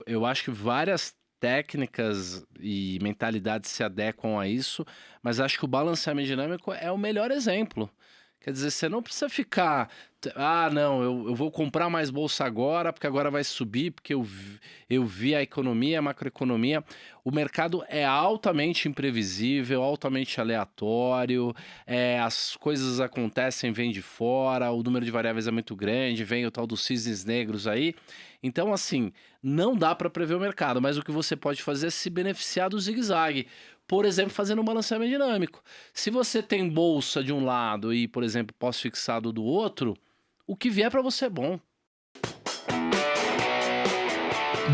eu acho que várias técnicas e mentalidades se adequam a isso, mas acho que o balanceamento dinâmico é o melhor exemplo. Quer dizer, você não precisa ficar, não, eu vou comprar mais bolsa agora, porque agora vai subir, porque eu vi a economia, a macroeconomia. O mercado é altamente imprevisível, altamente aleatório, as coisas acontecem, vêm de fora, o número de variáveis é muito grande, vem o tal dos cisnes negros aí. Então, assim, não dá para prever o mercado, mas o que você pode fazer é se beneficiar do zigue-zague. Por exemplo, fazendo um balanceamento dinâmico. Se você tem bolsa de um lado e, por exemplo, pós-fixado do outro, o que vier para você é bom.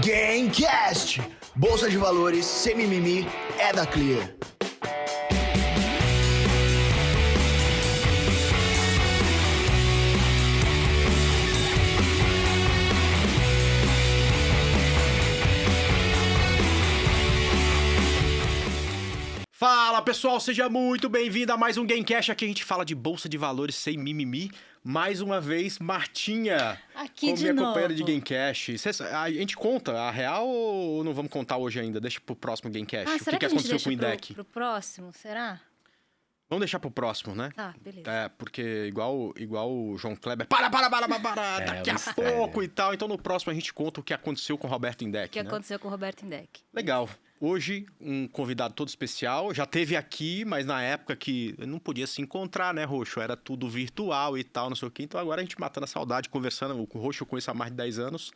Gamecast! Bolsa de valores sem mimimi é da Clear. Fala pessoal, seja muito bem-vindo a mais um Gamecast. Aqui a gente fala de bolsa de valores sem mimimi. Mais uma vez, Martinha, aqui como de minha novo. companheira de Gamecast. A gente conta a real ou não vamos contar hoje ainda? Deixa pro próximo Gamecast. Será O que a gente aconteceu com o deixa INDEC? pro próximo, será? Vamos deixar pro próximo, né? Tá, beleza. Porque igual o João Kleber, daqui a pouco e tal. Então no próximo a gente conta o que aconteceu com o Roberto INDEC, O que aconteceu com o Roberto INDEC. Legal. Hoje, um convidado todo especial. Já teve aqui, mas na época que não podia se encontrar, né, Roxo? Era tudo virtual e tal, não sei o quê. Então agora a gente matando a saudade, conversando. O Roxo eu conheço há mais de 10 anos.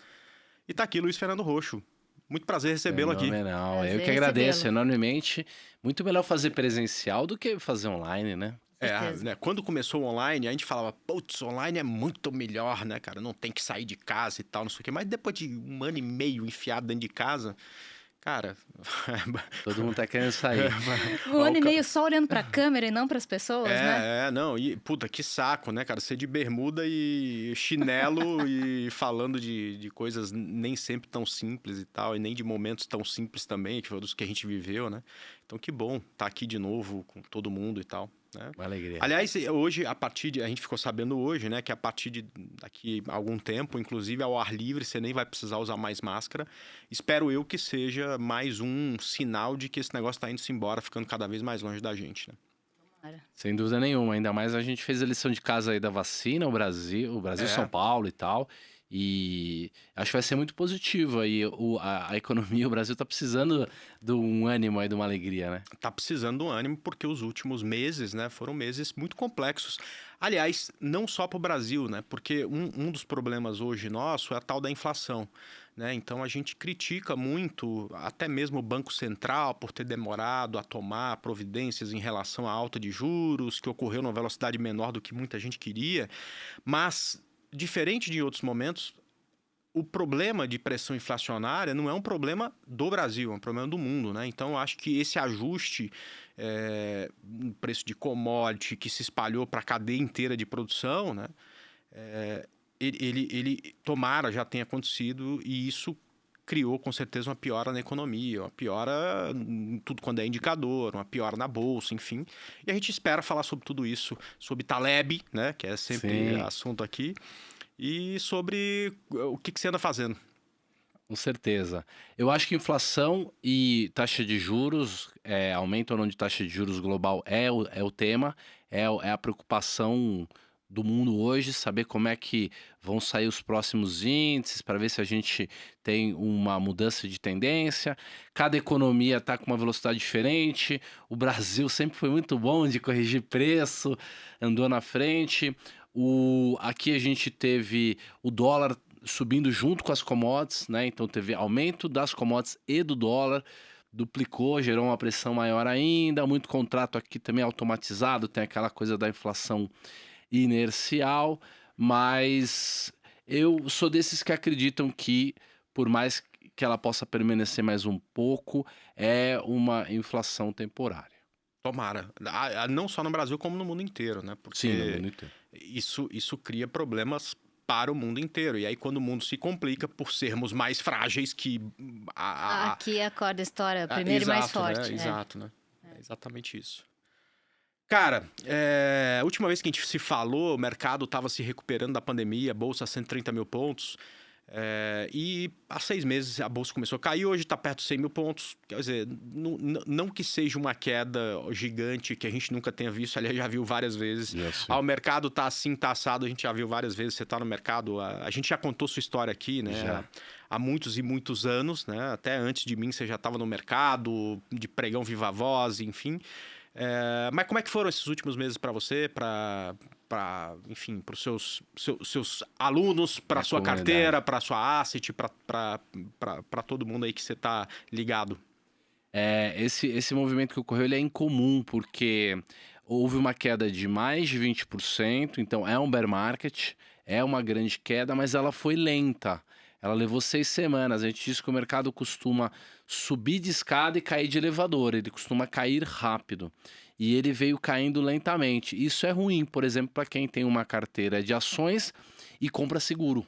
E tá aqui Luiz Fernando Roxo. Muito prazer recebê-lo aqui. Fenomenal. Eu Prazer que agradeço recebê-lo. enormemente. Muito melhor fazer presencial do que fazer online, né? Certeza. Né? Quando começou o online, a gente falava, putz, online é muito melhor, né, cara? Não tem que sair de casa e tal, não sei o quê. Mas depois de um ano e meio enfiado dentro de casa, cara... Todo mundo tá querendo sair. Um ano e meio só olhando pra câmera e não pras pessoas, né? Não, e puta, que saco, né, cara? Ser de bermuda e chinelo e falando de coisas nem sempre tão simples e tal, e nem de momentos tão simples também, que foi dos que a gente viveu, né? Então que bom estar aqui de novo com todo mundo e tal, né? Uma alegria. Aliás, hoje, a gente ficou sabendo hoje, né, que a partir de daqui a algum tempo, inclusive ao ar livre, você nem vai precisar usar mais máscara. Espero eu que seja mais um sinal de que esse negócio tá indo-se embora, ficando cada vez mais longe da gente, né? Sem dúvida nenhuma. Ainda mais a gente fez a lição de casa aí da vacina, o Brasil, São Paulo e tal. E acho que vai ser muito positivo aí. A economia, o Brasil tá precisando de um ânimo aí, de uma alegria, né? Tá precisando de um ânimo porque os últimos meses, né, foram meses muito complexos. Aliás, não só para o Brasil, né? Porque um dos problemas hoje nosso é a tal da inflação, né? Então a gente critica muito, até mesmo o Banco Central, por ter demorado a tomar providências em relação à alta de juros, que ocorreu numa velocidade menor do que muita gente queria, mas diferente de outros momentos, o problema de pressão inflacionária não é um problema do Brasil, é um problema do mundo, né? Então, eu acho que esse ajuste no preço de commodity que se espalhou para a cadeia inteira de produção, né? Ele tomara já tenha acontecido e isso criou com certeza uma piora na economia, uma piora em tudo quando é indicador, uma piora na bolsa, enfim. E a gente espera falar sobre tudo isso, sobre Taleb, né? Que é sempre Sim. assunto aqui. E sobre o que você anda fazendo. Com certeza. Eu acho que inflação e taxa de juros, aumento ou não de taxa de juros global é o tema, é a preocupação do mundo hoje, saber como é que vão sair os próximos índices, para ver se a gente tem uma mudança de tendência. Cada economia está com uma velocidade diferente. O Brasil sempre foi muito bom de corrigir preço, andou na frente. Aqui a gente teve o dólar subindo junto com as commodities, né? Então teve aumento das commodities e do dólar, duplicou, gerou uma pressão maior ainda. Muito contrato aqui também automatizado, tem aquela coisa da inflação inercial, mas eu sou desses que acreditam que, por mais que ela possa permanecer mais um pouco, é uma inflação temporária. Tomara. Não só no Brasil, como no mundo inteiro, né? Porque Sim, no mundo inteiro. Isso cria problemas para o mundo inteiro. E aí, quando o mundo se complica por sermos mais frágeis que... Aqui acorda a história, primeiro e mais forte. Né? Exato, né? É exatamente isso. Cara, a última vez que a gente se falou, o mercado estava se recuperando da pandemia, bolsa 130 mil pontos. E há 6 meses a bolsa começou a cair, hoje está perto de 100 mil pontos. Quer dizer, não que seja uma queda gigante que a gente nunca tenha visto, aliás, já viu várias vezes. O mercado está assim, tá assado, a gente já viu várias vezes. Você está no mercado, a gente já contou sua história aqui, né? Há muitos e muitos anos, né? Até antes de mim você já estava no mercado, de pregão viva voz, enfim. Mas como é que foram esses últimos meses para você, enfim, para os seus alunos, para a sua carteira, para a sua asset, para todo mundo aí que você está ligado? Esse movimento que ocorreu ele é incomum, porque houve uma queda de mais de 20%, então é um bear market, é uma grande queda, mas ela foi lenta. Ela levou 6 semanas. A gente diz que o mercado costuma subir de escada e cair de elevador. Ele costuma cair rápido. E ele veio caindo lentamente. Isso é ruim, por exemplo, para quem tem uma carteira de ações e compra seguro.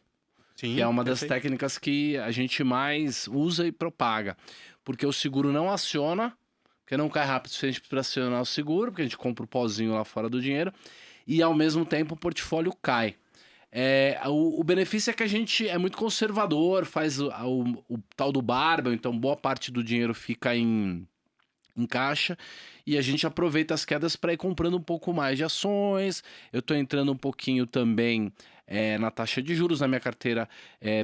Sim, que é uma das técnicas que a gente mais usa e propaga. Porque o seguro não aciona, porque não cai rápido o suficiente para acionar o seguro, porque a gente compra o pozinho lá fora do dinheiro. E ao mesmo tempo o portfólio cai. O benefício é que a gente é muito conservador, faz o tal do barbell, então boa parte do dinheiro fica em caixa e a gente aproveita as quedas para ir comprando um pouco mais de ações. Eu estou entrando um pouquinho também na taxa de juros, na minha carteira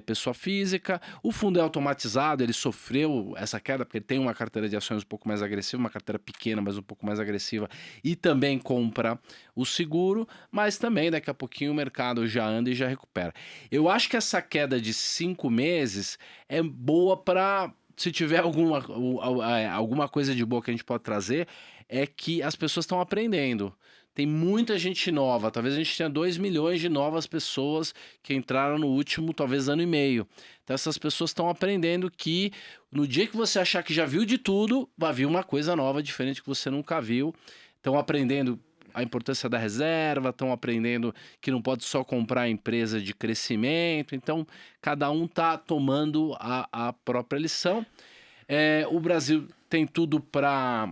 pessoa física. O fundo é automatizado, ele sofreu essa queda porque ele tem uma carteira de ações um pouco mais agressiva, uma carteira pequena, mas um pouco mais agressiva, e também compra o seguro, mas também daqui a pouquinho o mercado já anda e já recupera. Eu acho que essa queda de 5 meses é boa para... Se tiver alguma coisa de boa que a gente pode trazer, é que as pessoas estão aprendendo. Tem muita gente nova, talvez a gente tenha 2 milhões de novas pessoas que entraram no último, talvez, ano e meio. Então essas pessoas estão aprendendo que no dia que você achar que já viu de tudo, vai vir uma coisa nova, diferente que você nunca viu. Estão aprendendo a importância da reserva, estão aprendendo que não pode só comprar empresa de crescimento. Então, cada um está tomando a própria lição. O Brasil tem tudo para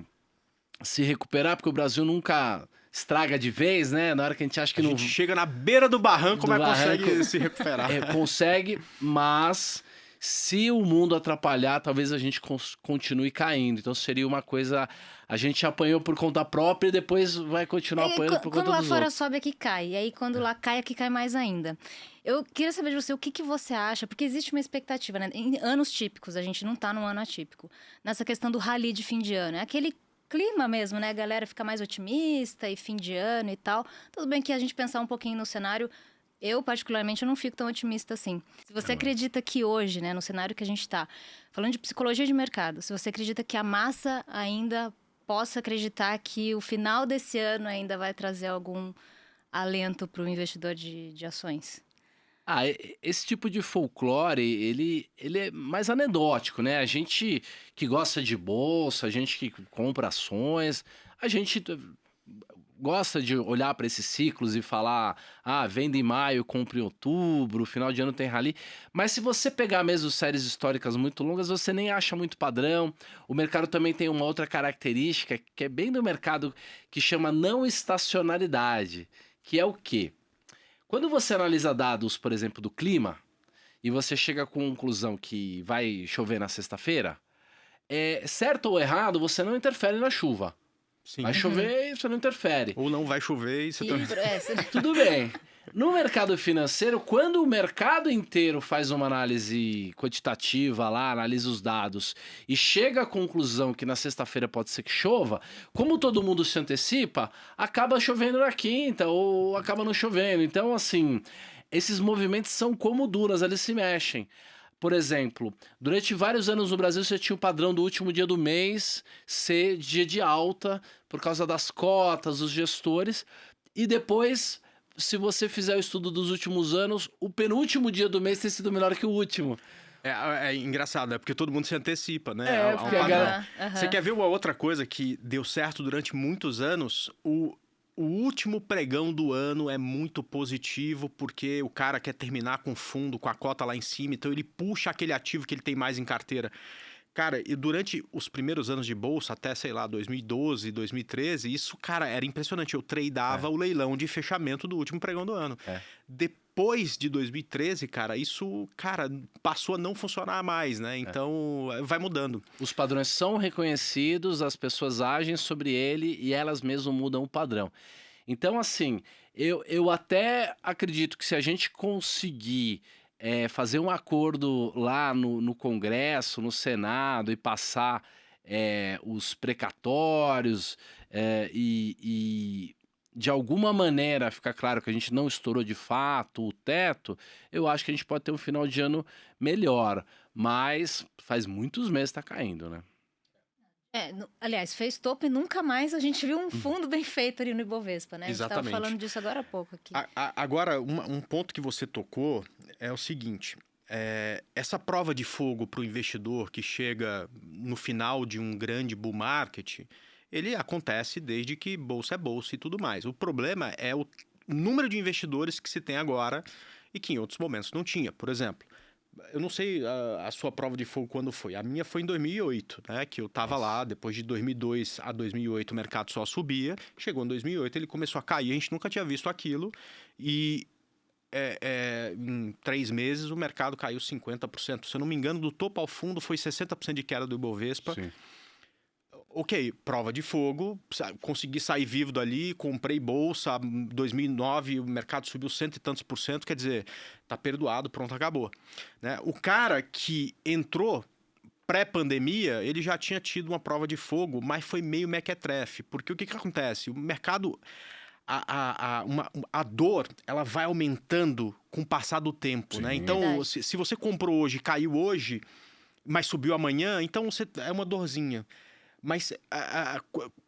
se recuperar, porque o Brasil nunca estraga de vez, né? Na hora que a gente acha que a gente chega na beira do barranco, mas consegue se recuperar. Consegue, mas... Se o mundo atrapalhar, talvez a gente continue caindo. Então seria uma coisa... A gente apanhou por conta própria e depois vai continuar apanhando por conta dos outros. Quando lá fora sobe, aqui cai. E aí quando lá cai, aqui cai mais ainda. Eu queria saber de você, o que você acha? Porque existe uma expectativa, né? Em anos típicos, a gente não tá num ano atípico. Nessa questão do rally de fim de ano. É aquele clima mesmo, né? A galera fica mais otimista e fim de ano e tal. Tudo bem que a gente pensar um pouquinho no cenário... Eu, particularmente, eu não fico tão otimista assim. Se você acredita que hoje, né, no cenário que a gente está, falando de psicologia de mercado, se você acredita que a massa ainda possa acreditar que o final desse ano ainda vai trazer algum alento para o investidor de ações? Esse tipo de folclore, ele é mais anedótico, né? A gente que gosta de bolsa, a gente que compra ações, a gente... gosta de olhar para esses ciclos e falar, venda em maio, compra em outubro, final de ano tem rally. Mas se você pegar mesmo séries históricas muito longas, você nem acha muito padrão. O mercado também tem uma outra característica, que é bem do mercado, que chama não estacionalidade, que é o quê? Quando você analisa dados, por exemplo, do clima, e você chega à conclusão que vai chover na sexta-feira, certo ou errado, você não interfere na chuva. Sim. Vai chover e você não interfere. Ou não vai chover e você também... Tudo bem. No mercado financeiro, quando o mercado inteiro faz uma análise quantitativa lá, analisa os dados e chega à conclusão que na sexta-feira pode ser que chova, como todo mundo se antecipa, acaba chovendo na quinta ou acaba não chovendo. Então, assim, esses movimentos são como dunas, eles se mexem. Por exemplo, durante vários anos no Brasil você tinha o padrão do último dia do mês ser dia de alta por causa das cotas, dos gestores, e depois, se você fizer o estudo dos últimos anos, o penúltimo dia do mês tem sido melhor que o último. É engraçado, né? Porque todo mundo se antecipa, né? Porque a galera... Você quer ver uma outra coisa que deu certo durante muitos anos? O último pregão do ano é muito positivo porque o cara quer terminar com fundo, com a cota lá em cima, então ele puxa aquele ativo que ele tem mais em carteira. Cara, e durante os primeiros anos de bolsa, até, sei lá, 2012, 2013, isso, cara, era impressionante. Eu tradeava o leilão de fechamento do último pregão do ano. É. Depois de 2013, cara, isso, cara, passou a não funcionar mais, né? Então, vai mudando. Os padrões são reconhecidos, as pessoas agem sobre ele e elas mesmas mudam o padrão. Então, assim, eu até acredito que se a gente conseguir fazer um acordo lá no Congresso, no Senado e passar os precatórios e de alguma maneira ficar claro que a gente não estourou de fato o teto, eu acho que a gente pode ter um final de ano melhor. Mas faz muitos meses que tá caindo, né? Aliás, fez topo e nunca mais a gente viu um fundo bem feito ali no Ibovespa, né? A gente estava Exatamente. falando disso agora há pouco aqui. Agora, um ponto que você tocou é o seguinte: essa prova de fogo para o investidor que chega no final de um grande bull market, ele acontece desde que bolsa é bolsa e tudo mais. O problema é o número de investidores que se tem agora e que em outros momentos não tinha. Por exemplo, eu não sei a sua prova de fogo quando foi. A minha foi em 2008, né? Que eu estava lá, depois de 2002 a 2008 o mercado só subia. Chegou em 2008, ele começou a cair, a gente nunca tinha visto aquilo. E em 3 meses o mercado caiu 50%. Se eu não me engano, do topo ao fundo foi 60% de queda do Ibovespa. Sim. Ok, prova de fogo, consegui sair vivo dali, comprei bolsa, em 2009 o mercado subiu 100 e tantos por cento, quer dizer, tá perdoado, pronto, acabou. Né? O cara que entrou pré-pandemia, ele já tinha tido uma prova de fogo, mas foi meio mequetrefe, porque o que acontece? O mercado, a dor, ela vai aumentando com o passar do tempo, né? Então, se você comprou hoje, caiu hoje, mas subiu amanhã, então é uma dorzinha. Mas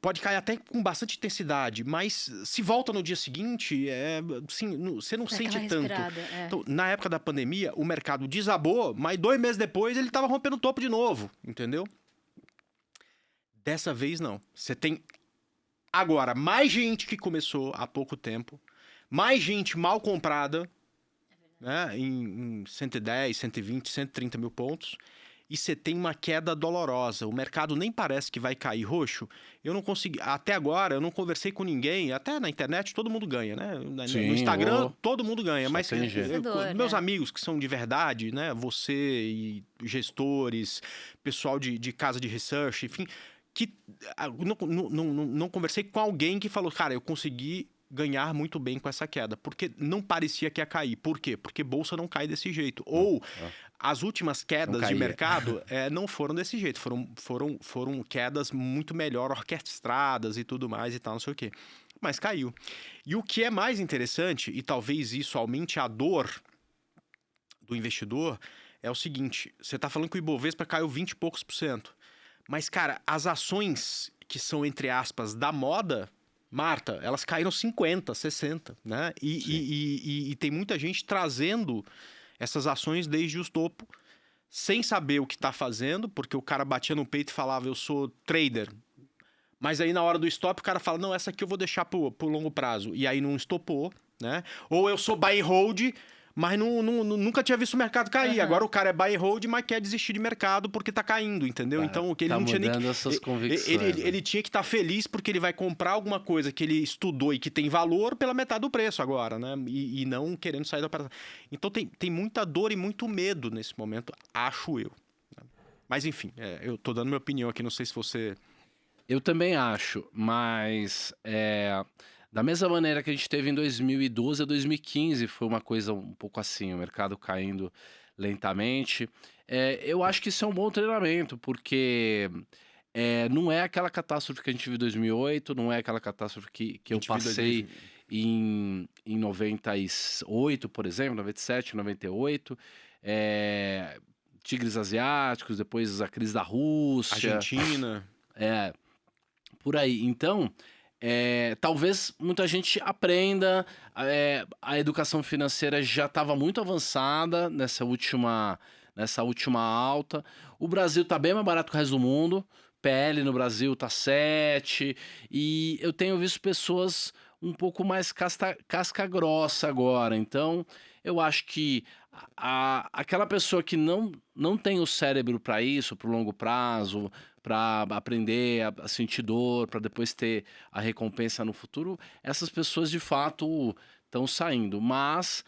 pode cair até com bastante intensidade, mas se volta no dia seguinte, assim, você não sente tanto. Então, na época da pandemia, o mercado desabou, mas 2 meses depois ele estava rompendo o topo de novo, entendeu? Dessa vez não. Você tem agora mais gente que começou há pouco tempo, mais gente mal comprada, né, em 110, 120, 130 mil pontos. E você tem uma queda dolorosa. O mercado nem parece que vai cair roxo. Eu não consegui. Até agora, eu não conversei com ninguém. Até na internet, todo mundo ganha, né? Sim, no Instagram, todo mundo ganha. só Mas tem jeito. meus amigos que são de verdade, né? Você e gestores, pessoal de casa de research, enfim, que não conversei com alguém que falou, cara, eu consegui ganhar muito bem com essa queda, porque não parecia que ia cair. Por quê? Porque bolsa não cai desse jeito. Ou as últimas quedas de mercado não foram desse jeito, foram quedas muito melhor orquestradas e tudo mais e tal, não sei o quê. Mas caiu. E o que é mais interessante, e talvez isso aumente a dor do investidor, é o seguinte: você está falando que o Ibovespa caiu 20 e poucos %. Mas, cara, as ações que são, entre aspas, da moda, Marta, elas caíram 50, 60, né? E tem muita gente trazendo essas ações desde os topos, sem saber o que está fazendo, porque o cara batia no peito e falava, eu sou trader. Mas aí na hora do stop o cara fala, não, essa aqui eu vou deixar pro longo prazo. E aí não estopou, né? Ou eu sou buy and hold, mas nunca tinha visto o mercado cair. Agora o cara é buy and hold, mas quer desistir de mercado porque tá caindo, entendeu? Então que ele tá não tinha nem mudando as suas convicções, ele tinha que estar feliz porque ele vai comprar alguma coisa que ele estudou e que tem valor pela metade do preço agora, né? E não querendo sair da operação. Então tem muita dor e muito medo nesse momento, acho eu. Mas enfim, eu tô dando minha opinião aqui, não sei se você... Eu também acho, mas da mesma maneira que a gente teve em 2012 a 2015, foi uma coisa um pouco assim, o mercado caindo lentamente. Eu acho que isso é um bom treinamento, porque não é aquela catástrofe que a gente viu em 2008, não é aquela catástrofe que eu passei em 98, por exemplo, 97, 98. Tigres asiáticos, depois a crise da Rússia. Argentina. Por aí. Então, talvez muita gente aprenda. A educação financeira já estava muito avançada nessa última alta. O Brasil está bem mais barato que o resto do mundo. PL no Brasil está 7. E eu tenho visto pessoas um pouco mais casca grossa agora. Então, eu acho que Aquela pessoa que não tem o cérebro para isso, para o longo prazo, para aprender a sentir dor, para depois ter a recompensa no futuro, essas pessoas de fato estão saindo. Mas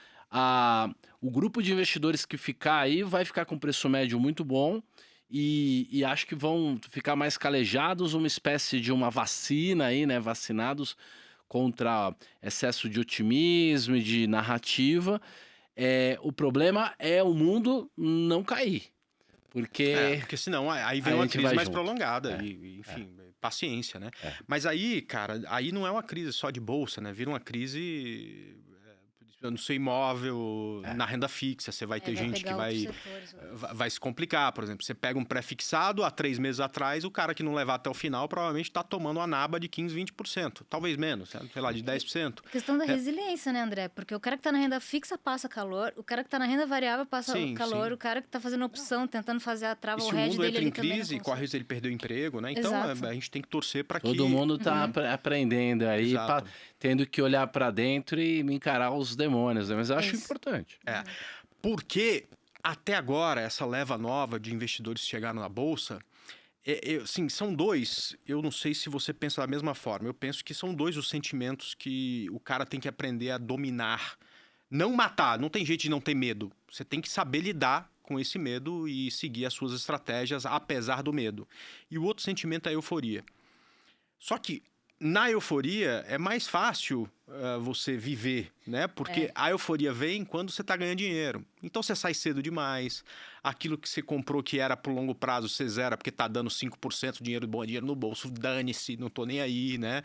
o grupo de investidores que ficar aí vai ficar com preço médio muito bom e acho que vão ficar mais calejados, uma espécie de uma vacina aí, né? Vacinados contra excesso de otimismo e de narrativa. O problema é o mundo não cair, porque Porque senão aí vem aí a uma gente crise vai mais junto. prolongada, É, enfim, paciência, né? é. Mas aí, cara, aí não é uma crise só de bolsa, né? Vira uma crise no seu imóvel, É. na renda fixa. Você vai ter vai gente que pegar outros vai, setores, vai se complicar. Por exemplo, você pega um pré-fixado há 3 meses atrás, o cara que não levar até o final provavelmente está tomando uma naba de 15, 20%. Talvez menos, sei lá, de 10%. Questão da É. resiliência, né, André? Porque o cara que tá na renda fixa passa calor, o cara que tá na renda variável passa Sim, calor, sim. o cara que tá fazendo opção, tentando fazer a trava, E o se o hedge mundo dele entra em ali também não crise, corre o consegue. risco de ele perder o emprego, né? Então, Exato. a gente tem que torcer para que... Todo mundo tá aprendendo aí, Exato. tendo que olhar para dentro e encarar os demônios, né? Mas eu acho Isso. importante. Porque até agora, essa leva nova de investidores que chegaram na Bolsa, sim, são dois. Eu não sei se você pensa da mesma forma. Eu penso que são dois os sentimentos que o cara tem que aprender a dominar. Não matar, não tem jeito de não ter medo. Você tem que saber lidar com esse medo e seguir as suas estratégias apesar do medo. E o outro sentimento é a euforia. Só que na euforia é mais fácil você viver, né? Porque a euforia vem quando você está ganhando dinheiro. Então você sai cedo demais, aquilo que você comprou que era por longo prazo, você zera porque está dando 5% dinheiro, bom dinheiro no bolso, dane-se, não tô nem aí, né?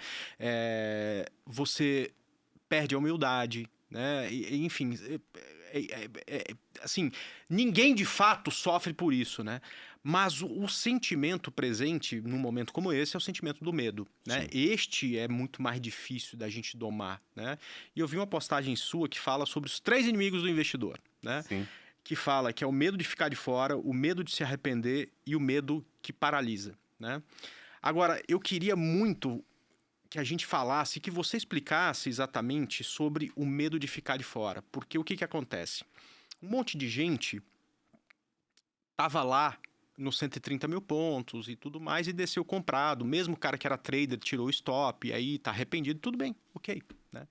Você perde a humildade, né? Enfim, assim, ninguém de fato sofre por isso, né? Mas o sentimento presente num momento como esse é o sentimento do medo, né? Sim. Este é muito mais difícil da gente domar, né? E eu vi uma postagem sua que fala sobre os 3 inimigos do investidor, né? Sim. Que fala que é o medo de ficar de fora, o medo de se arrepender e o medo que paralisa, né? Agora, eu queria muito que a gente falasse, que você explicasse exatamente sobre o medo de ficar de fora. Porque o que acontece? Um monte de gente estava lá nos 130 mil pontos e tudo mais e desceu comprado. Mesmo o cara que era trader tirou o stop e aí tá arrependido, tudo bem, ok, né?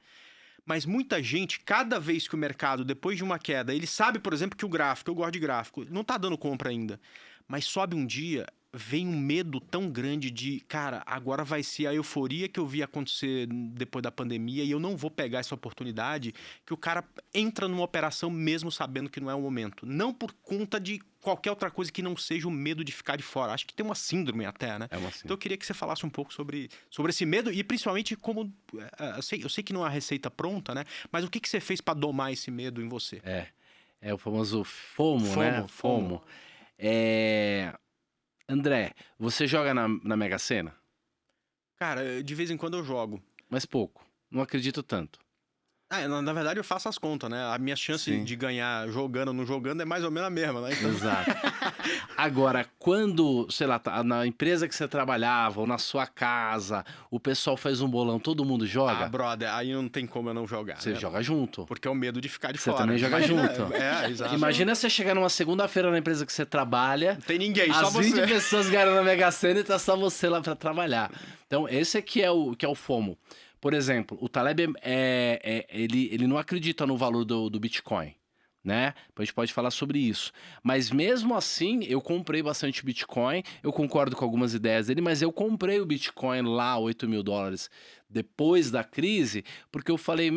Mas muita gente, cada vez que o mercado, depois de uma queda, ele sabe, por exemplo, que o gráfico, eu gosto de gráfico, não tá dando compra ainda, mas sobe um dia, vem um medo tão grande de, cara, agora vai ser a euforia que eu vi acontecer depois da pandemia e eu não vou pegar essa oportunidade, que o cara entra numa operação mesmo sabendo que não é o momento. Não por conta de qualquer outra coisa que não seja o medo de ficar de fora. Acho que tem uma síndrome até, né? É uma síndrome. Então eu queria que você falasse um pouco sobre esse medo e principalmente como... Eu sei que não é uma receita pronta, né? Mas o que você fez para domar esse medo em você? É o famoso FOMO, né? FOMO. André, você joga na Mega Sena? Cara, de vez em quando eu jogo. Mas pouco. Não acredito tanto. Na verdade eu faço as contas, né? A minha chance Sim. de ganhar jogando ou não jogando é mais ou menos a mesma, né? Então... Exato. Agora, quando, sei lá, na empresa que você trabalhava ou na sua casa, o pessoal faz um bolão, todo mundo joga, brother, aí não tem como eu não jogar, você né? joga junto. Porque é o medo de ficar de Você fora. também joga Imagina- junto. Exato. Imagina você chegar numa segunda-feira na empresa que você trabalha, Não tem ninguém, só as 20 você. pessoas ganham na Mega Sena e tá só você lá pra trabalhar. Então, esse aqui é o FOMO. Por exemplo, o Taleb, ele não acredita no valor do Bitcoin, né? A gente pode falar sobre isso. Mas mesmo assim, eu comprei bastante Bitcoin, eu concordo com algumas ideias dele, mas eu comprei o Bitcoin lá, $8.000, depois da crise, porque eu falei,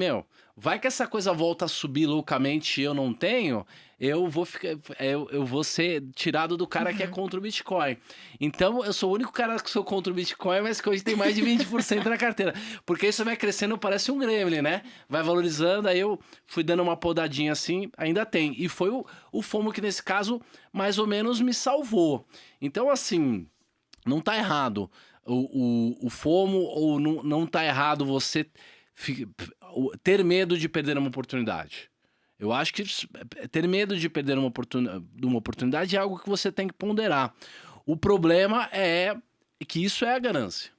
vai que essa coisa volta a subir loucamente e eu não tenho, eu vou ser tirado do cara que é contra o Bitcoin. Então, eu sou o único cara que sou contra o Bitcoin, mas que hoje tem mais de 20% na carteira. Porque isso vai crescendo, parece um gremlin, né? Vai valorizando, aí eu fui dando uma podadinha assim, ainda tem. E foi o FOMO que, nesse caso, mais ou menos me salvou. Então, assim, não tá errado o FOMO, ou não tá errado você ter medo de perder uma oportunidade. Eu acho que ter medo de perder uma oportunidade é algo que você tem que ponderar. O problema é que isso é a ganância.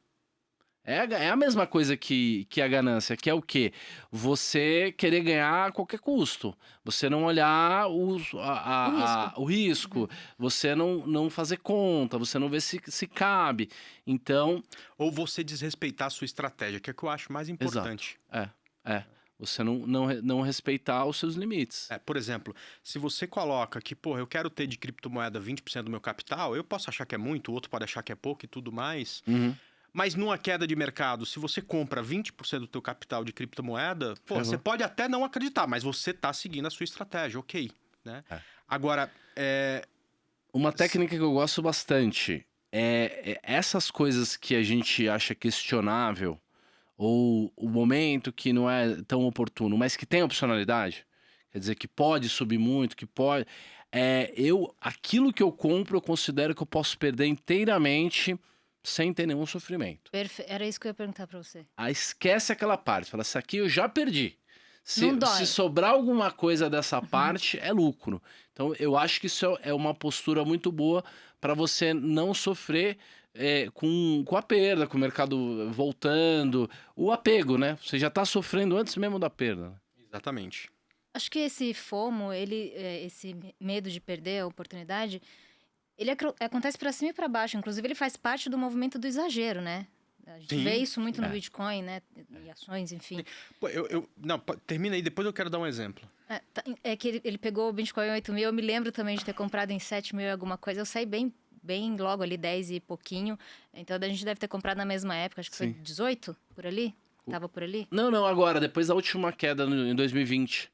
É a mesma coisa que a ganância, que é o quê? Você querer ganhar a qualquer custo. Você não olhar O risco. o risco, você não fazer conta, você não ver se cabe. Então, Ou você desrespeitar a sua estratégia, que é o que eu acho mais exato. importante. É. Você não respeitar os seus limites. Por exemplo, se você coloca que, porra, eu quero ter de criptomoeda 20% do meu capital, eu posso achar que é muito, o outro pode achar que é pouco e tudo mais. Uhum. Mas numa queda de mercado, se você compra 20% do teu capital de criptomoeda, pô, Ferrou. você pode até não acreditar, mas você tá seguindo a sua estratégia, ok, né? É. Agora, Uma técnica que eu gosto bastante é essas coisas que a gente acha questionável, ou o momento que não é tão oportuno, mas que tem opcionalidade, quer dizer, que pode subir muito, que pode. Aquilo que eu compro, eu considero que eu posso perder inteiramente sem ter nenhum sofrimento. Era isso que eu ia perguntar pra você. Aí esquece aquela parte, fala, isso aqui eu já perdi. Não dói. Se sobrar alguma coisa dessa parte, é lucro. Então, eu acho que isso é uma postura muito boa para você não sofrer com a perda, com o mercado voltando. O apego, né? Você já está sofrendo antes mesmo da perda. Né? exatamente. Acho que esse FOMO, esse medo de perder a oportunidade, ele acontece pra cima e pra baixo. Inclusive, ele faz parte do movimento do exagero, né? A gente Sim. vê isso muito no É. Bitcoin, né? E ações, enfim. Pô, não, termina aí, depois eu quero dar um exemplo. É que ele pegou o Bitcoin em 8 mil. Eu me lembro também de ter comprado em 7 mil e alguma coisa. Eu saí bem logo ali, 10 e pouquinho. Então, a gente deve ter comprado na mesma época. Acho que foi Sim. 18, por ali. Tava por ali. Não, agora, depois da última queda em 2020,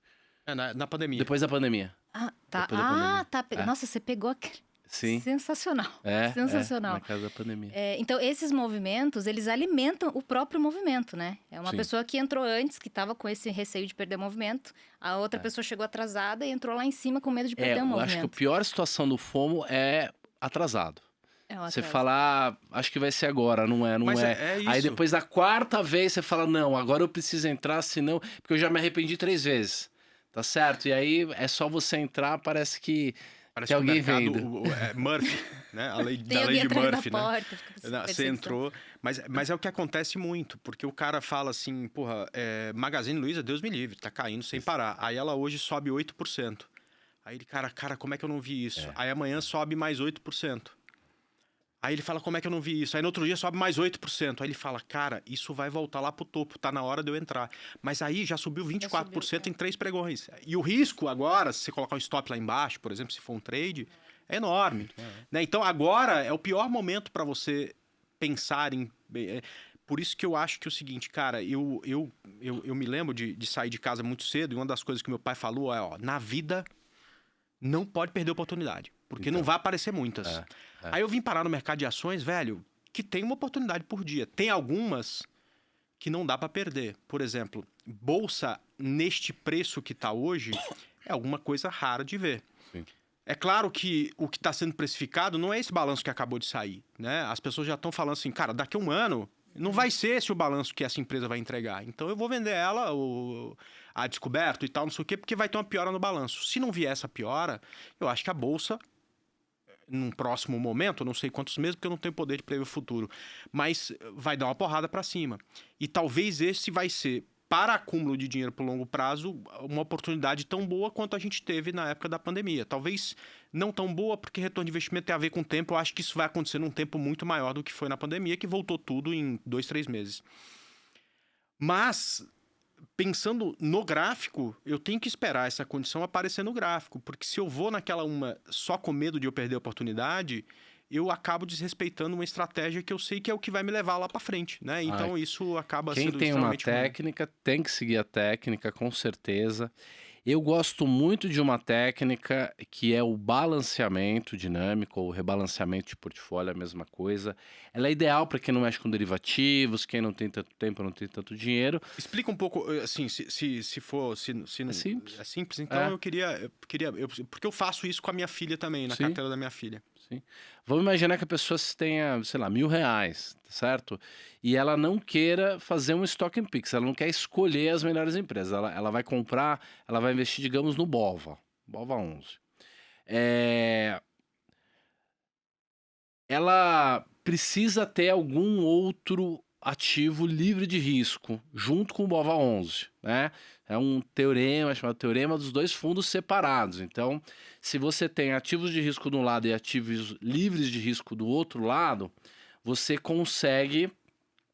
Na pandemia. depois da pandemia. Ah, tá. Depois da pandemia. Tá. É. Nossa, você pegou aquele... Sim. Sensacional. Na casa da pandemia. Então, esses movimentos, eles alimentam o próprio movimento, né? É uma Sim. pessoa que entrou antes, que estava com esse receio de perder o movimento. A outra pessoa chegou atrasada e entrou lá em cima com medo de perder o Eu movimento. acho que a pior situação do FOMO é atrasado. É um Você atraso. fala, acho que vai ser agora, não é, não Mas é. é isso. Aí depois da quarta vez você fala, não, agora eu preciso entrar, senão... Porque eu já me arrependi 3 vezes, tá certo? E aí é só você entrar, parece que Parece alguém o mercado, vendo. Murphy, né? A lei, Tem da alguém lei de atrás Murphy, da né? porta. Fica Você perseguição. entrou, mas é o que acontece muito, porque o cara fala assim, porra, Magazine Luiza, Deus me livre, tá caindo sem parar. Aí ela hoje sobe 8%. Aí ele, cara, como é que eu não vi isso? Aí amanhã sobe mais 8%. Aí ele fala, como é que eu não vi isso? Aí no outro dia sobe mais 8%. Aí ele fala, cara, isso vai voltar lá pro topo, tá na hora de eu entrar. Mas aí já subiu 24% em 3 pregões. E o risco agora, se você colocar um stop lá embaixo, por exemplo, se for um trade, é enorme. Né? Então agora é o pior momento para você pensar em... Por isso que eu acho que é o seguinte, cara, eu me lembro de sair de casa muito cedo e uma das coisas que meu pai falou é, ó, na vida não pode perder oportunidade, porque não vai aparecer muitas. Aí eu vim parar no mercado de ações, velho, que tem uma oportunidade por dia. Tem algumas que não dá para perder. Por exemplo, bolsa neste preço que tá hoje é alguma coisa rara de ver. Sim. É claro que o que está sendo precificado não é esse balanço que acabou de sair, né? As pessoas já estão falando assim, cara, daqui a um ano não vai ser esse o balanço que essa empresa vai entregar. Então eu vou vender ela a descoberto e tal, não sei o quê, porque vai ter uma piora no balanço. Se não vier essa piora, eu acho que a bolsa, num próximo momento, não sei quantos meses, porque eu não tenho poder de prever o futuro, mas vai dar uma porrada para cima. E talvez esse vai ser, para acúmulo de dinheiro por longo prazo, uma oportunidade tão boa quanto a gente teve na época da pandemia. Talvez não tão boa, porque retorno de investimento tem a ver com o tempo. Eu acho que isso vai acontecer num tempo muito maior do que foi na pandemia, que voltou tudo em 2, 3 meses. Mas, pensando no gráfico, eu tenho que esperar essa condição aparecer no gráfico, porque se eu vou naquela uma só com medo de eu perder a oportunidade, eu acabo desrespeitando uma estratégia que eu sei que é o que vai me levar lá para frente, né? Então isso acaba Quem sendo tem uma extremamente ruim. técnica tem que seguir a técnica, com certeza. Eu gosto muito de uma técnica que é o balanceamento dinâmico, ou rebalanceamento de portfólio, a mesma coisa. Ela é ideal para quem não mexe com derivativos, quem não tem tanto tempo, não tem tanto dinheiro. Explica um pouco, assim, se for... Se não, É simples. É simples? Então É. eu queria porque eu faço isso com a minha filha também, na Sim. carteira da minha filha. Sim. Vamos imaginar que a pessoa tenha, sei lá, R$ 1.000, certo? E ela não queira fazer um stock and pix, ela não quer escolher as melhores empresas. Ela vai comprar, ela vai investir, digamos, no BOVA 11. Ela precisa ter algum outro ativo livre de risco, junto com o BOVA11, né? É um teorema chamado teorema dos dois fundos separados. Então, se você tem ativos de risco de um lado e ativos livres de risco do outro lado, você consegue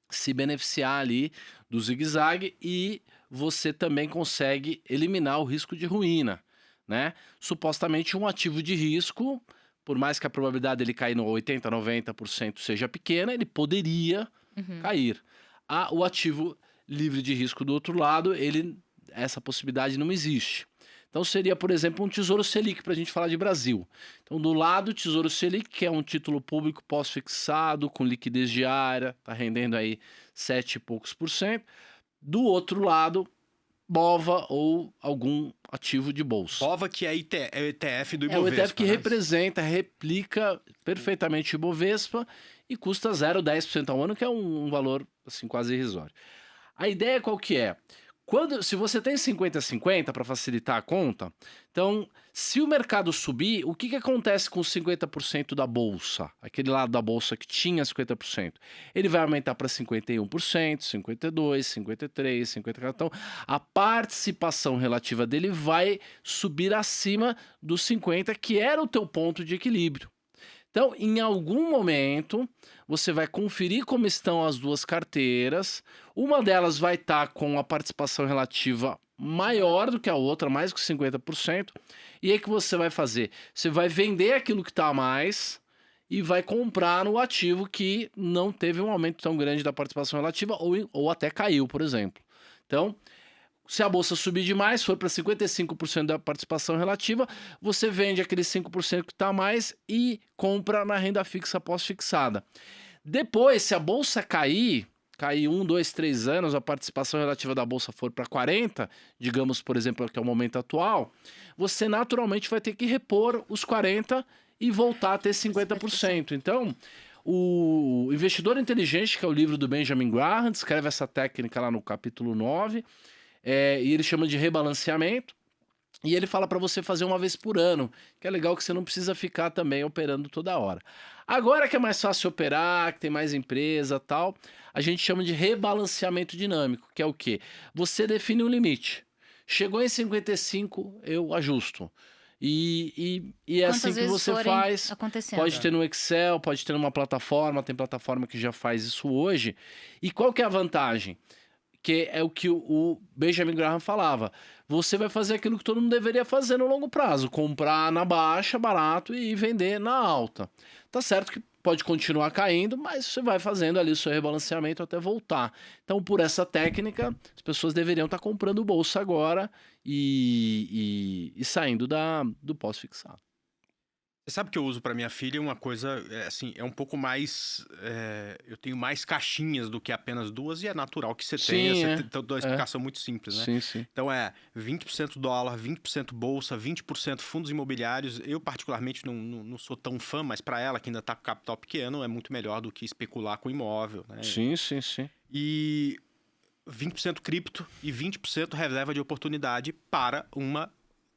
se beneficiar ali do zigue-zague e você também consegue eliminar o risco de ruína, né? Supostamente um ativo de risco, por mais que a probabilidade dele cair no 80%, 90% seja pequena, ele poderia cair. O ativo livre de risco do outro lado, essa possibilidade não existe. Então seria, por exemplo, um Tesouro Selic, para a gente falar de Brasil. Então, do lado, Tesouro Selic, que é um título público pós-fixado, com liquidez diária, está rendendo aí 7 e poucos %. Do outro lado, BOVA ou algum ativo de bolsa. BOVA, que é o ETF do É Ibovespa. o ETF que né? replica perfeitamente o Ibovespa e custa 0,10% ao ano, que é um valor assim, quase irrisório. A ideia qual que é? Se você tem 50-50 para facilitar a conta, então, se o mercado subir, o que acontece com os 50% da bolsa? Aquele lado da bolsa que tinha 50%. Ele vai aumentar para 51%, 52%, 53%, 54%. Então, a participação relativa dele vai subir acima dos 50%, que era o teu ponto de equilíbrio. Então, em algum momento, você vai conferir como estão as duas carteiras. Uma delas vai estar com a participação relativa maior do que a outra, mais que 50%. E aí o que você vai fazer? Você vai vender aquilo que está a mais e vai comprar no ativo que não teve um aumento tão grande da participação relativa ou até caiu, por exemplo. Então, se a bolsa subir demais, for para 55% da participação relativa, você vende aquele 5% que está a mais e compra na renda fixa pós-fixada. Depois, se a bolsa cair 1, 2, 3 anos, a participação relativa da bolsa for para 40%, digamos, por exemplo, que é o momento atual, você naturalmente vai ter que repor os 40% e voltar a ter 50%. Então, o Investidor Inteligente, que é o livro do Benjamin Graham, descreve essa técnica lá no capítulo 9, e ele chama de rebalanceamento, e ele fala para você fazer uma vez por ano, que é legal que você não precisa ficar também operando toda hora. Agora que é mais fácil operar, que tem mais empresa e tal, a gente chama de rebalanceamento dinâmico, que é o quê? Você define um limite. Chegou em 55, eu ajusto. E é assim que você faz. Pode ter no Excel, pode ter numa plataforma, tem plataforma que já faz isso hoje. E qual que é a vantagem? Que é o que o Benjamin Graham falava. Você vai fazer aquilo que todo mundo deveria fazer no longo prazo. Comprar na baixa, barato, e vender na alta. Tá certo que pode continuar caindo, mas você vai fazendo ali o seu rebalanceamento até voltar. Então, por essa técnica, as pessoas deveriam estar comprando bolsa agora e saindo do pós-fixado. Você sabe que eu uso para minha filha uma coisa, assim, é um pouco mais... eu tenho mais caixinhas do que apenas duas, e é natural que você tenha. Você tem uma explicação muito simples, né? Sim, sim. Então, 20% dólar, 20% bolsa, 20% fundos imobiliários. Eu, particularmente, não sou tão fã, mas para ela, que ainda está com capital pequeno, é muito melhor do que especular com imóvel, né? Sim, sim, sim. E 20% cripto e 20% reserva de oportunidade para uma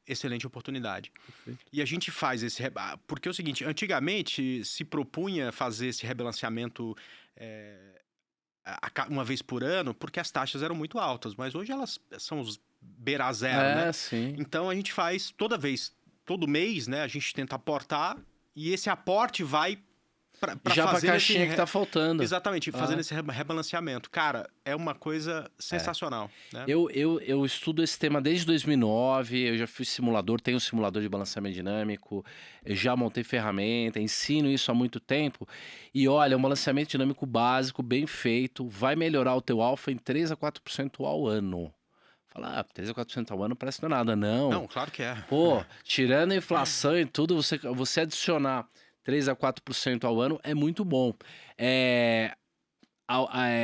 excelente oportunidade. Perfeito. E a gente faz esse... Porque é o seguinte, antigamente se propunha fazer esse rebalanceamento uma vez por ano, porque as taxas eram muito altas, mas hoje elas são beira zero, né? Sim. Então a gente faz todo mês, né? A gente tenta aportar e esse aporte vai para já fazer pra caixinha que tá faltando. Exatamente, fazendo esse rebalanceamento. Cara, é uma coisa sensacional. Né? Eu estudo esse tema desde 2009, eu já fui simulador, tenho um simulador de balanceamento dinâmico, eu já montei ferramenta, ensino isso há muito tempo. E olha, um balanceamento dinâmico básico, bem feito, vai melhorar o teu alfa em 3 a 4% ao ano. Fala, 3 a 4% ao ano parece não é nada, não. Não, claro que é. Pô, tirando a inflação e tudo, você adicionar 3 a 4% ao ano é muito bom.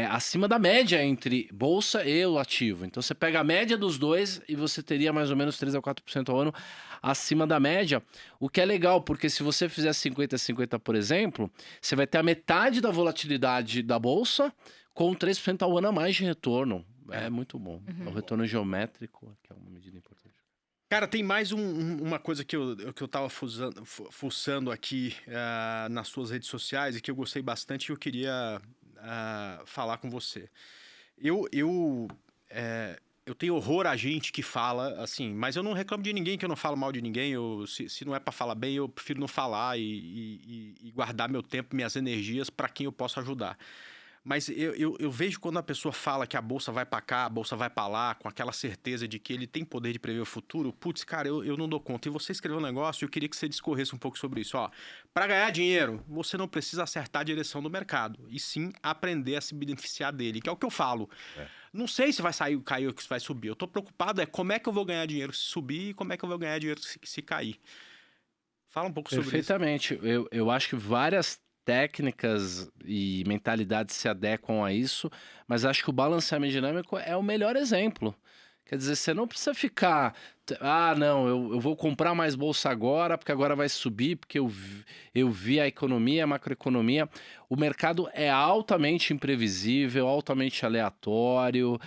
Acima da média entre bolsa e o ativo. Então você pega a média dos dois e você teria mais ou menos 3 a 4% ao ano acima da média, o que é legal, porque se você fizer 50-50, por exemplo, você vai ter a metade da volatilidade da bolsa com 3% ao ano a mais de retorno. É muito bom. O retorno geométrico, que é uma medida importante. Cara, tem mais uma coisa que eu tava fuçando aqui nas suas redes sociais e que eu gostei bastante e eu queria falar com você. Eu tenho horror a gente que fala assim, mas eu não reclamo de ninguém, que eu não falo mal de ninguém. Se não é para falar bem, eu prefiro não falar e guardar meu tempo, minhas energias para quem eu posso ajudar. Mas eu vejo quando a pessoa fala que a bolsa vai para cá, a bolsa vai para lá, com aquela certeza de que ele tem poder de prever o futuro. Putz, cara, eu não dou conta. E você escreveu um negócio, eu queria que você discorresse um pouco sobre isso. Ó, para ganhar dinheiro, você não precisa acertar a direção do mercado, e sim aprender a se beneficiar dele, que é o que eu falo. Não sei se vai cair ou se vai subir. Eu tô preocupado como é que eu vou ganhar dinheiro se subir e como é que eu vou ganhar dinheiro se cair. Fala um pouco sobre isso. Perfeitamente. Eu acho que várias técnicas e mentalidades se adequam a isso, mas acho que o balanceamento dinâmico é o melhor exemplo. Quer dizer, você não precisa ficar, não, eu vou comprar mais bolsa agora, porque agora vai subir, porque eu vi a economia, a macroeconomia. O mercado é altamente imprevisível, altamente aleatório,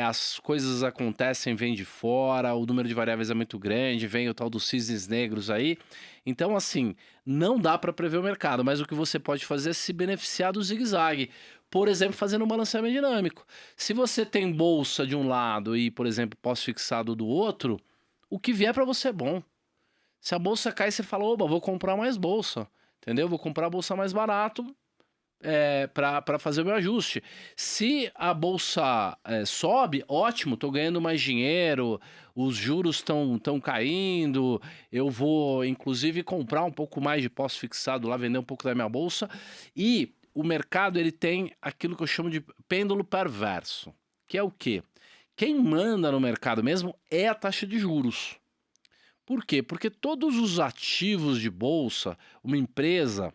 as coisas acontecem, vêm de fora, o número de variáveis é muito grande, vem o tal dos cisnes negros aí. Então, assim, não dá para prever o mercado, mas o que você pode fazer é se beneficiar do zigue-zague. Por exemplo, fazendo um balanceamento dinâmico. Se você tem bolsa de um lado e, por exemplo, pós-fixado do outro, o que vier para você é bom. Se a bolsa cai, você fala, oba, vou comprar mais bolsa, entendeu? Vou comprar a bolsa mais barato para fazer o meu ajuste. Se a bolsa sobe, ótimo, estou ganhando mais dinheiro, os juros estão caindo, eu vou, inclusive, comprar um pouco mais de pós-fixado lá, vender um pouco da minha bolsa e... O mercado ele tem aquilo que eu chamo de pêndulo perverso, que é o quê? Quem manda no mercado mesmo é a taxa de juros. Por quê? Porque todos os ativos de bolsa, uma empresa,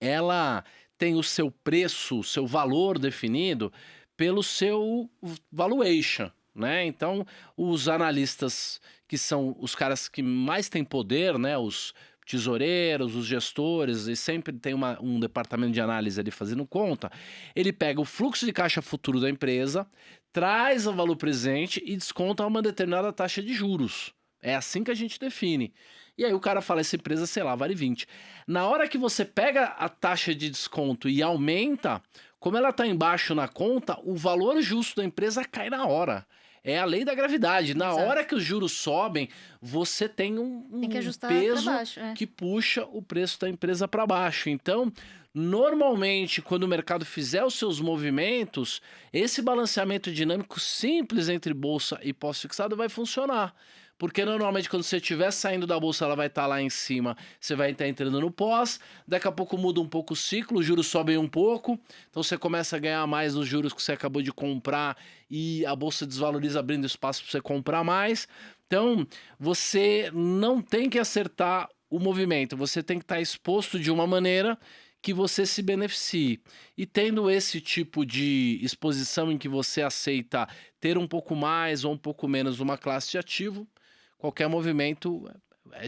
ela tem o seu preço, o seu valor definido pelo seu valuation, né? Então, os analistas que são os caras que mais têm poder, né? Os tesoureiros, os gestores, e sempre tem um departamento de análise ali fazendo conta, ele pega o fluxo de caixa futuro da empresa, traz o valor presente e desconta uma determinada taxa de juros. É assim que a gente define. E aí o cara fala, essa empresa, sei lá, vale 20. Na hora que você pega a taxa de desconto e aumenta, como ela está embaixo na conta, o valor justo da empresa cai na hora. É a lei da gravidade. Na Exato. hora que os juros sobem, você tem Tem que ajustar peso pra baixo, que puxa o preço da empresa para baixo. Então, normalmente, quando o mercado fizer os seus movimentos, esse balanceamento dinâmico simples entre bolsa e pós-fixado vai funcionar. Porque normalmente quando você estiver saindo da bolsa, ela vai estar lá em cima, você vai estar entrando no pós, daqui a pouco muda um pouco o ciclo, os juros sobem um pouco, então você começa a ganhar mais nos juros que você acabou de comprar e a bolsa desvaloriza abrindo espaço para você comprar mais. Então você não tem que acertar o movimento, você tem que estar exposto de uma maneira que você se beneficie. E tendo esse tipo de exposição em que você aceita ter um pouco mais ou um pouco menos uma classe de ativo, qualquer movimento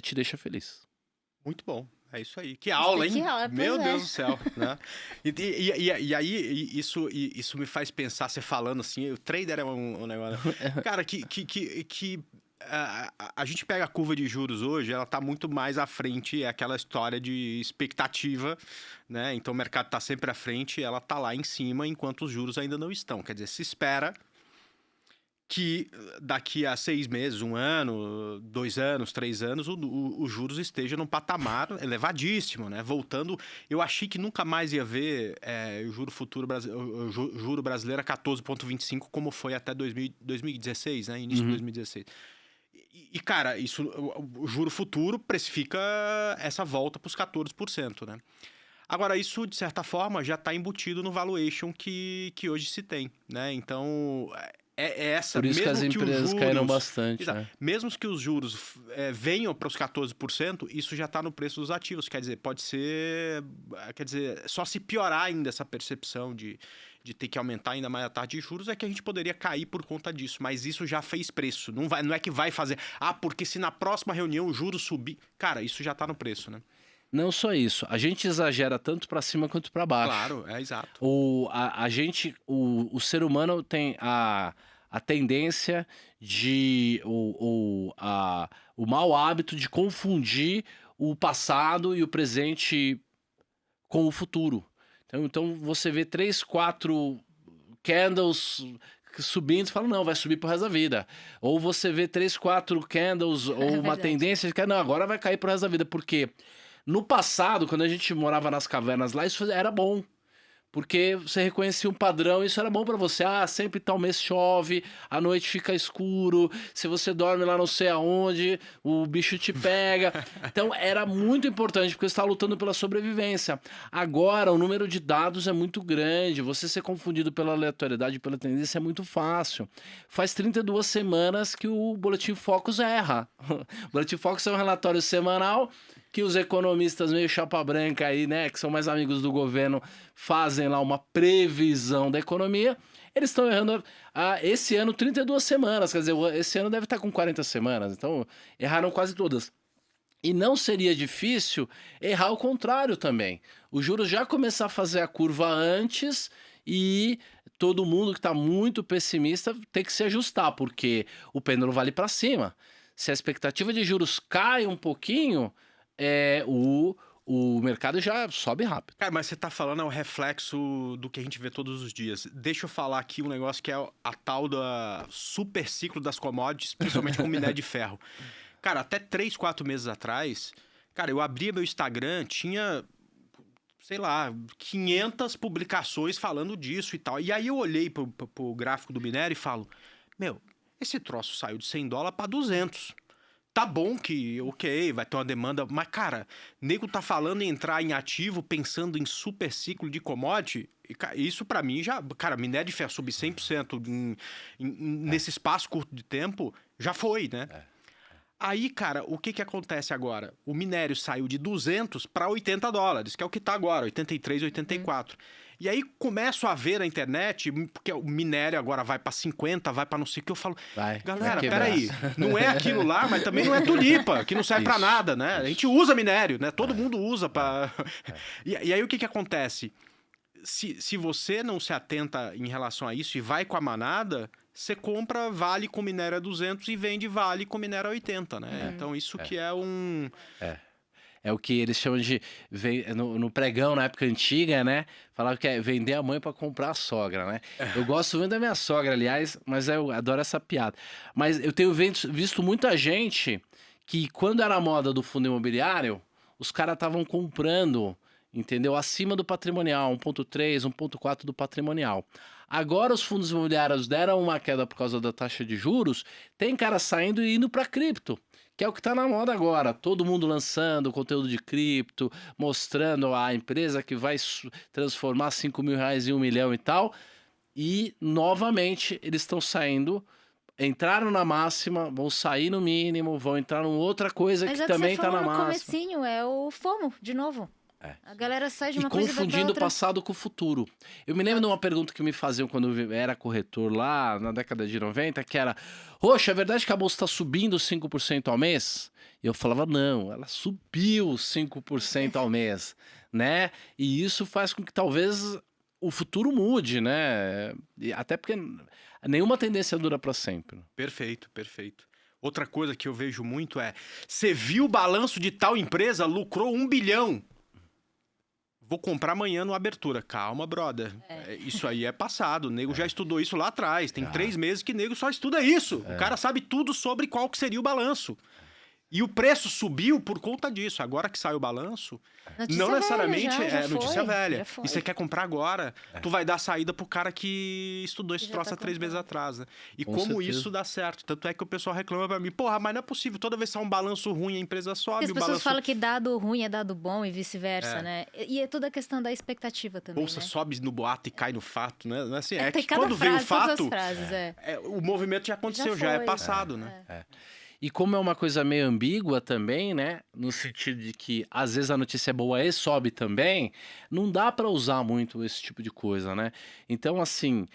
te deixa feliz. Muito bom. É isso aí. Que aula, hein? Que aula, pois Meu é. Deus do céu, né? E aí, isso me faz pensar, você falando assim, o trader é um negócio... Cara, a gente pega a curva de juros hoje, ela tá muito mais à frente, é aquela história de expectativa, né? Então o mercado tá sempre à frente, ela tá lá em cima, enquanto os juros ainda não estão. Quer dizer, se espera que daqui a 6 meses, 1 ano, 2 anos, 3 anos, os juros estejam num patamar elevadíssimo, né? Voltando, eu achei que nunca mais ia ver o juro brasileiro a 14,25, como foi até 2016, né? Início de 2016. E, cara, o juro futuro precifica essa volta para os 14%, né? Agora, isso, de certa forma, já está embutido no valuation que hoje se tem, né? Então... essa, Por isso que as mesmo empresas os caíram juros, bastante. exato, Né? mesmo que os juros venham para os 14%, isso já está no preço dos ativos. Quer dizer, pode ser... Quer dizer, só se piorar ainda essa percepção de ter que aumentar ainda mais a taxa de juros, é que a gente poderia cair por conta disso. Mas isso já fez preço. Não é que vai fazer... porque se na próxima reunião o juro subir... Cara, isso já está no preço, né? Não só isso, a gente exagera tanto para cima quanto para baixo. Claro, exato. O ser humano tem a tendência de o mau hábito de confundir o passado e o presente com o futuro. Então você vê 3, 4 candles subindo e fala, não, vai subir pro resto da vida. Ou você vê 3, 4 candles ou uma verdade. tendência de que, não, agora vai cair pro resto da vida. Porque no passado, quando a gente morava nas cavernas lá, isso era bom. Porque você reconhecia um padrão, isso era bom pra você. Ah, sempre tal mês chove, à noite fica escuro, se você dorme lá não sei aonde, o bicho te pega. Então era muito importante, porque você está lutando pela sobrevivência. Agora, o número de dados é muito grande, você ser confundido pela aleatoriedade, pela tendência é muito fácil. Faz 32 semanas que o Boletim Focus erra. O Boletim Focus é um relatório semanal que os economistas meio chapa branca aí, né, que são mais amigos do governo, fazem lá uma previsão da economia. Eles estão errando esse ano 32 semanas, quer dizer, esse ano deve estar com 40 semanas, então erraram quase todas. E não seria difícil errar o contrário também. Os juros já começar a fazer a curva antes e todo mundo que está muito pessimista tem que se ajustar, porque o pêndulo vale para cima. Se a expectativa de juros cai um pouquinho, o mercado já sobe rápido. Cara, mas você tá falando é o reflexo do que a gente vê todos os dias. Deixa eu falar aqui um negócio que é a tal da super ciclo das commodities, principalmente com minério de ferro. Cara, até 3, 4 meses atrás, cara, eu abria meu Instagram, tinha, sei lá, 500 publicações falando disso e tal. E aí eu olhei pro gráfico do minério e falo, meu, esse troço saiu de $100 para 200. Tá bom que, ok, vai ter uma demanda, mas, cara, nego tá falando em entrar em ativo pensando em super ciclo de commodity, e, isso pra mim já, cara, minério de ferro subir 100% nesse espaço curto de tempo, já foi, né? Aí, cara, o que acontece agora? O minério saiu de 200 para $80, que é o que tá agora, 83, 84. E aí começo a ver na internet, porque o minério agora vai para 50, vai para não sei o que, eu falo, galera, peraí, não é aquilo lá, mas também não é tulipa, que não serve para nada, né? A gente usa minério, né? Todo mundo usa para... E aí o que acontece? Se você não se atenta em relação a isso e vai com a manada, você compra Vale com minério a 200 e vende Vale com minério a 80, né? Então isso que é um... É o que eles chamam de... No pregão, na época antiga, né? Falavam que é vender a mãe para comprar a sogra, né? Eu gosto muito da minha sogra, aliás, mas eu adoro essa piada. Mas eu tenho visto muita gente que, quando era a moda do fundo imobiliário, os caras estavam comprando, entendeu? Acima do patrimonial, 1,3, 1,4 do patrimonial. Agora os fundos imobiliários deram uma queda por causa da taxa de juros, tem cara saindo e indo para cripto, que é o que está na moda agora. Todo mundo lançando conteúdo de cripto, mostrando a empresa que vai transformar R$5.000 em R$1 milhão e tal. E, novamente, eles estão saindo, entraram na máxima, vão sair no mínimo, vão entrar em outra coisa Mas que é o que também você está falou na no máxima. comecinho, é o FOMO, de novo. A galera sai de E uma coisa e vai pra confundindo o outra. passado com o futuro. Eu me lembro de uma pergunta que me faziam quando eu era corretor lá na década de 90, que era, Roxa, é verdade que a bolsa está subindo 5% ao mês? E eu falava, não, ela subiu 5% ao mês, né? E isso faz com que talvez o futuro mude, né? Até porque nenhuma tendência dura para sempre. Perfeito, perfeito. Outra coisa que eu vejo muito é, você viu o balanço de tal empresa, lucrou 1 bilhão. Vou comprar amanhã no abertura. Calma, brother. Isso aí é passado. O nego já estudou isso lá atrás. Tem 3 meses que o nego só estuda isso. O cara sabe tudo sobre qual que seria o balanço. E o preço subiu por conta disso. Agora que sai o balanço, Notícia não velha, necessariamente já é notícia foi, velha. já foi. E você quer comprar agora, tu vai dar saída pro cara que estudou esse Já troço tá há 3 meses comprando. atrás, né? E Com como certeza. isso dá certo. Tanto é que o pessoal reclama pra mim, porra, mas não é possível. Toda vez que sai um balanço ruim, a empresa sobe, As o pessoas balanço... falam que dado ruim é dado bom e vice-versa, né? E é toda a questão da expectativa também, Bolsa né? sobe no boato e cai no fato, né? Não é assim, é tem que cada quando veio o frase, todas fato, as frases, o movimento já aconteceu, já é foi. passado, né? E como é uma coisa meio ambígua também, né? No sentido de que às vezes a notícia é boa e sobe também, não dá para usar muito esse tipo de coisa, né? Então, assim,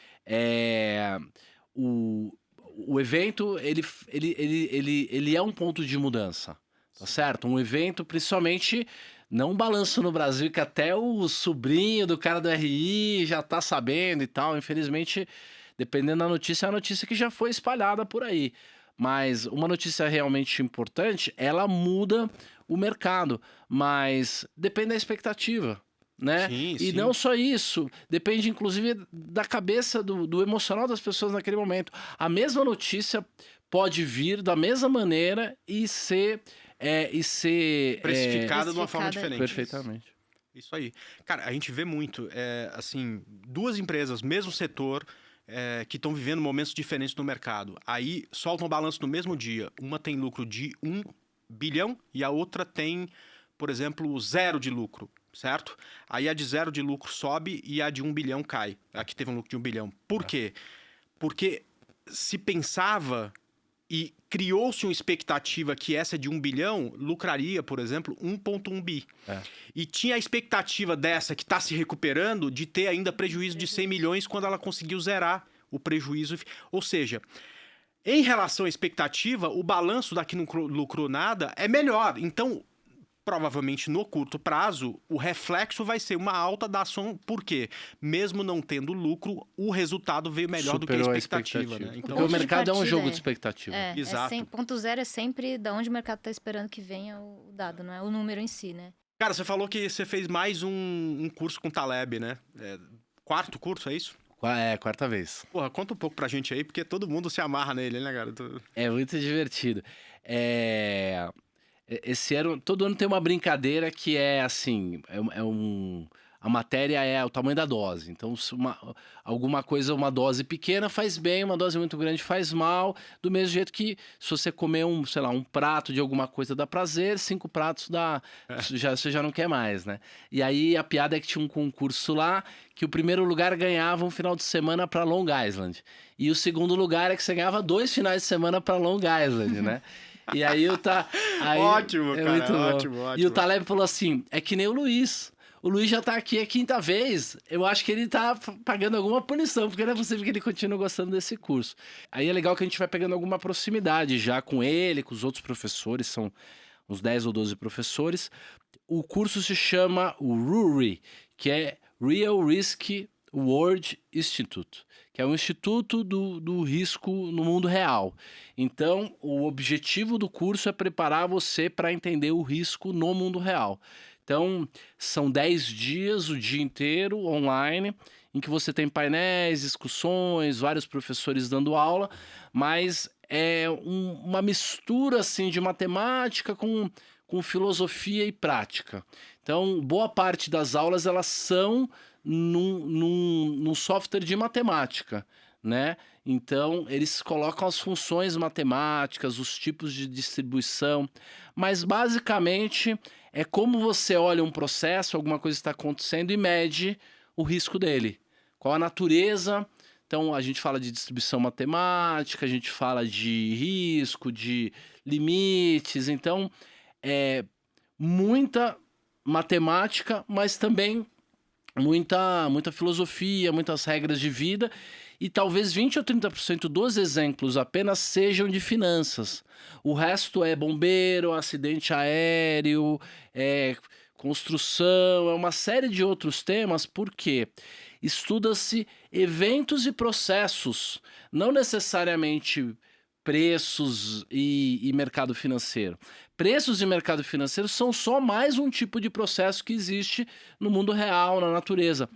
o evento, ele é um ponto de mudança, tá certo? Um evento, principalmente, não um balanço no Brasil, que até o sobrinho do cara do RI já tá sabendo e tal. Infelizmente, dependendo da notícia, é a notícia que já foi espalhada por aí. Mas uma notícia realmente importante, ela muda o mercado, mas depende da expectativa. né? Sim, E sim. não só isso, depende inclusive da cabeça, do emocional das pessoas naquele momento. A mesma notícia pode vir da mesma maneira e ser... Precificada de uma forma Precificada. diferente. perfeitamente. Isso aí. Cara, a gente vê muito, assim, duas empresas, mesmo setor, que estão vivendo momentos diferentes no mercado. Aí soltam o balanço no mesmo dia. Uma tem lucro de 1 bilhão e a outra tem, por exemplo, 0 de lucro, certo? Aí a de 0 de lucro sobe e a de 1 bilhão cai. A que teve um lucro de 1 bilhão. Por quê? Porque se pensava e criou-se uma expectativa que essa de 1 bilhão lucraria, por exemplo, 1,1 bi. E tinha a expectativa dessa que está se recuperando de ter ainda prejuízo de 100 milhões quando ela conseguiu zerar o prejuízo. Ou seja, em relação à expectativa, o balanço da que não lucrou nada é melhor. Então, provavelmente no curto prazo, o reflexo vai ser uma alta da ação, porque mesmo não tendo lucro, o resultado veio melhor do que a Superou expectativa. Né? Porque Então, o ponto de mercado é um partida jogo é- de expectativa. Exato. 100.0 é sempre da onde o mercado está esperando que venha o dado, não é o número em si, né? cara, você falou que você fez mais um curso com o Taleb, né? Quarto curso, é isso? Quarta vez. Porra, conta um pouco pra gente aí, porque todo mundo se amarra nele, né, cara? É muito divertido. Esse ano, todo ano tem uma brincadeira que é assim, a matéria é o tamanho da dose. Então, se alguma coisa, uma dose pequena faz bem, uma dose muito grande faz mal. Do mesmo jeito que se você comer sei lá, um prato de alguma coisa dá prazer, 5 pratos você já não quer mais, né? E aí a piada é que tinha um concurso lá que o primeiro lugar ganhava um final de semana para Long Island. E o segundo lugar é que você ganhava 2 finais de semana para Long Island, né? E aí Ótimo, é cara, muito bom. ótimo. E o Taleb falou assim, é que nem o Luiz. O Luiz já tá aqui a 5ª vez. Eu acho que ele tá pagando alguma punição, porque não é possível que ele continue gostando desse curso. Aí é legal que a gente vai pegando alguma proximidade já com ele, com os outros professores, são uns 10 ou 12 professores. O curso se chama o RURI, que é Real Risk World Institute, que é um instituto do risco no mundo real. Então, o objetivo do curso é preparar você para entender o risco no mundo real. Então, são 10 dias, o dia inteiro, online, em que você tem painéis, discussões, vários professores dando aula, mas é uma mistura assim, de matemática com filosofia e prática. Então, boa parte das aulas elas são num software de matemática, né? Então, eles colocam as funções matemáticas, os tipos de distribuição, mas basicamente é como você olha um processo, alguma coisa está acontecendo e mede o risco dele. Qual a natureza? Então, a gente fala de distribuição matemática, a gente fala de risco, de limites. Então, é muita matemática, mas também muita filosofia, muitas regras de vida, e talvez 20 ou 30% dos exemplos apenas sejam de finanças. O resto é bombeiro, acidente aéreo, construção, é uma série de outros temas, porque estuda-se eventos e processos, não necessariamente preços e mercado financeiro. Preços e mercado financeiro são só mais um tipo de processo que existe no mundo real, na natureza.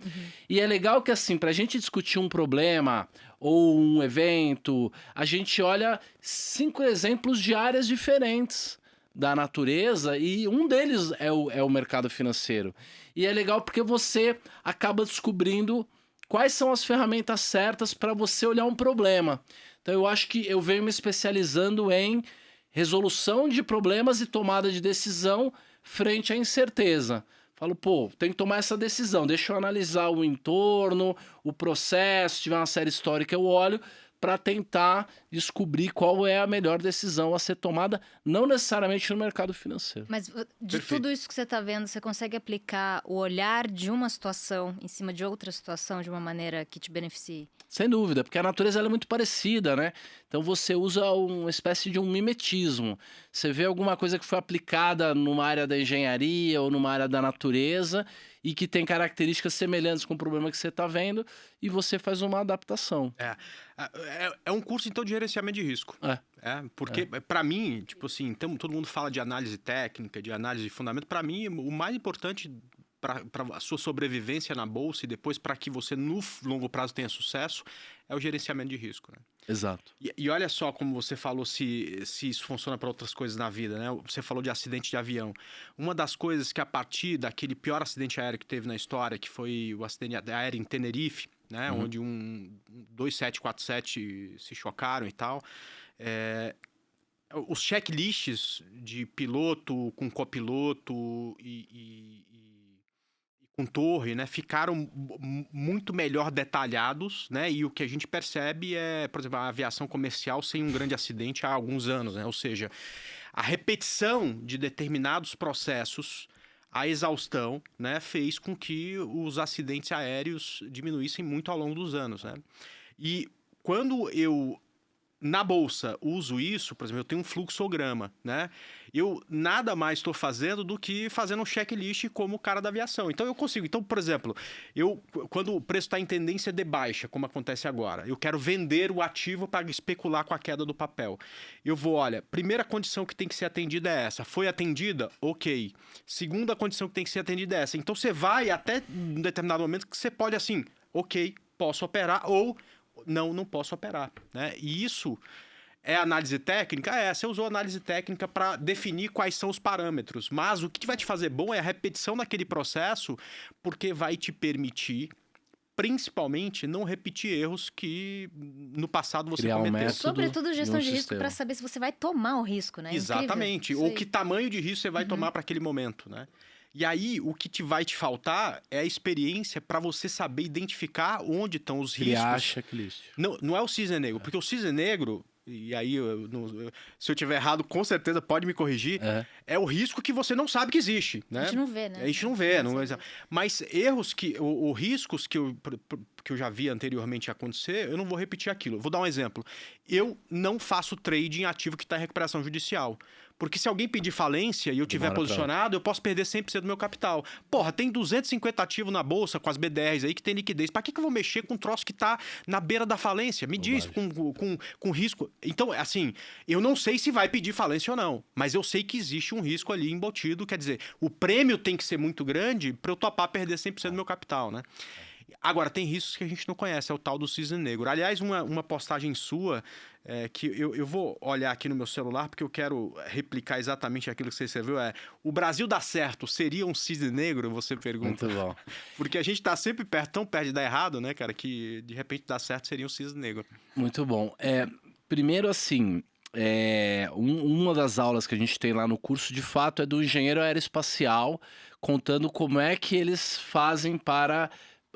E é legal que, assim, para a gente discutir um problema ou um evento, a gente olha 5 exemplos de áreas diferentes da natureza e um deles é o mercado financeiro. E é legal porque você acaba descobrindo quais são as ferramentas certas para você olhar um problema. Então eu acho que eu venho me especializando em resolução de problemas e tomada de decisão frente à incerteza. Falo, pô, tem que tomar essa decisão, deixa eu analisar o entorno, o processo, se tiver uma série histórica eu olho para tentar descobrir qual é a melhor decisão a ser tomada, não necessariamente no mercado financeiro. Mas de Perfeito. tudo isso que você está vendo, você consegue aplicar o olhar de uma situação em cima de outra situação de uma maneira que te beneficie? Sem dúvida, porque a natureza ela é muito parecida, né? Então você usa uma espécie de um mimetismo. Você vê alguma coisa que foi aplicada numa área da engenharia ou numa área da natureza e que tem características semelhantes com o problema que você está vendo e você faz uma adaptação. É um curso, então, de gerenciamento de risco. Porque, para mim, tipo assim, todo mundo fala de análise técnica, de análise de fundamento. Para mim, o mais importante para a sua sobrevivência na bolsa e depois para que você no longo prazo tenha sucesso é o gerenciamento de risco, né? Exato. E olha só como você falou se isso funciona para outras coisas na vida, né? Você falou de acidente de avião. Uma das coisas que a partir daquele pior acidente aéreo que teve na história, que foi o acidente aéreo em Tenerife, né? Onde dois 747 se chocaram e tal. Os checklists de piloto com copiloto e com torre, né, ficaram muito melhor detalhados, né, e o que a gente percebe é, por exemplo, a aviação comercial sem um grande acidente há alguns anos, né, ou seja, a repetição de determinados processos, a exaustão, né, fez com que os acidentes aéreos diminuíssem muito ao longo dos anos, né, e quando eu na bolsa uso isso, por exemplo, eu tenho um fluxograma, né? Eu nada mais estou fazendo do que fazendo um checklist como o cara da aviação. Então eu consigo. Então, por exemplo, quando o preço está em tendência de baixa, como acontece agora, eu quero vender o ativo para especular com a queda do papel. Eu vou, olha, primeira condição que tem que ser atendida é essa. Foi atendida? Ok. Segunda condição que tem que ser atendida é essa. Então você vai até um determinado momento que você pode assim, ok, posso operar ou não posso operar, né? E isso é análise técnica? Você usou análise técnica para definir quais são os parâmetros, mas o que vai te fazer bom é a repetição daquele processo, porque vai te permitir, principalmente, não repetir erros que no passado você Criar um cometeu. método Sobretudo gestão e um de risco sistema. para saber se você vai tomar o risco, né? Exatamente. Incrível. Ou Isso que aí. tamanho de risco você vai tomar para aquele momento, né? E aí, o que vai te faltar é a experiência para você saber identificar onde estão os Criar riscos. checklist. Não é o cisne negro, porque o cisne negro, e aí se eu tiver errado, com certeza pode me corrigir, é o risco que você não sabe que existe, né? A gente não vê, né? A gente não vê, mas erros ou riscos que eu já vi anteriormente acontecer, eu não vou repetir aquilo. Vou dar um exemplo. Eu não faço trade em ativo que está em recuperação judicial. Porque se alguém pedir falência e eu tiver posicionado, eu posso perder 100% do meu capital. Porra, tem 250 ativos na bolsa com as B10 aí que tem liquidez. Pra que eu vou mexer com um troço que tá na beira da falência? Me diz, com risco. Então, assim, eu não sei se vai pedir falência ou não, mas eu sei que existe um risco ali embutido. Quer dizer, o prêmio tem que ser muito grande para eu topar perder 100% do meu capital, né? Agora, tem riscos que a gente não conhece, é o tal do cisne negro. Aliás, uma postagem sua, que eu vou olhar aqui no meu celular, porque eu quero replicar exatamente aquilo que você escreveu, o Brasil dá certo, seria um cisne negro? Você pergunta. Muito bom. Porque a gente tá sempre tão perto de dar errado, né, cara, que de repente dar certo seria um cisne negro. Muito bom. Primeiro, assim, uma das aulas que a gente tem lá no curso, de fato, é do engenheiro aeroespacial, contando como é que eles fazem para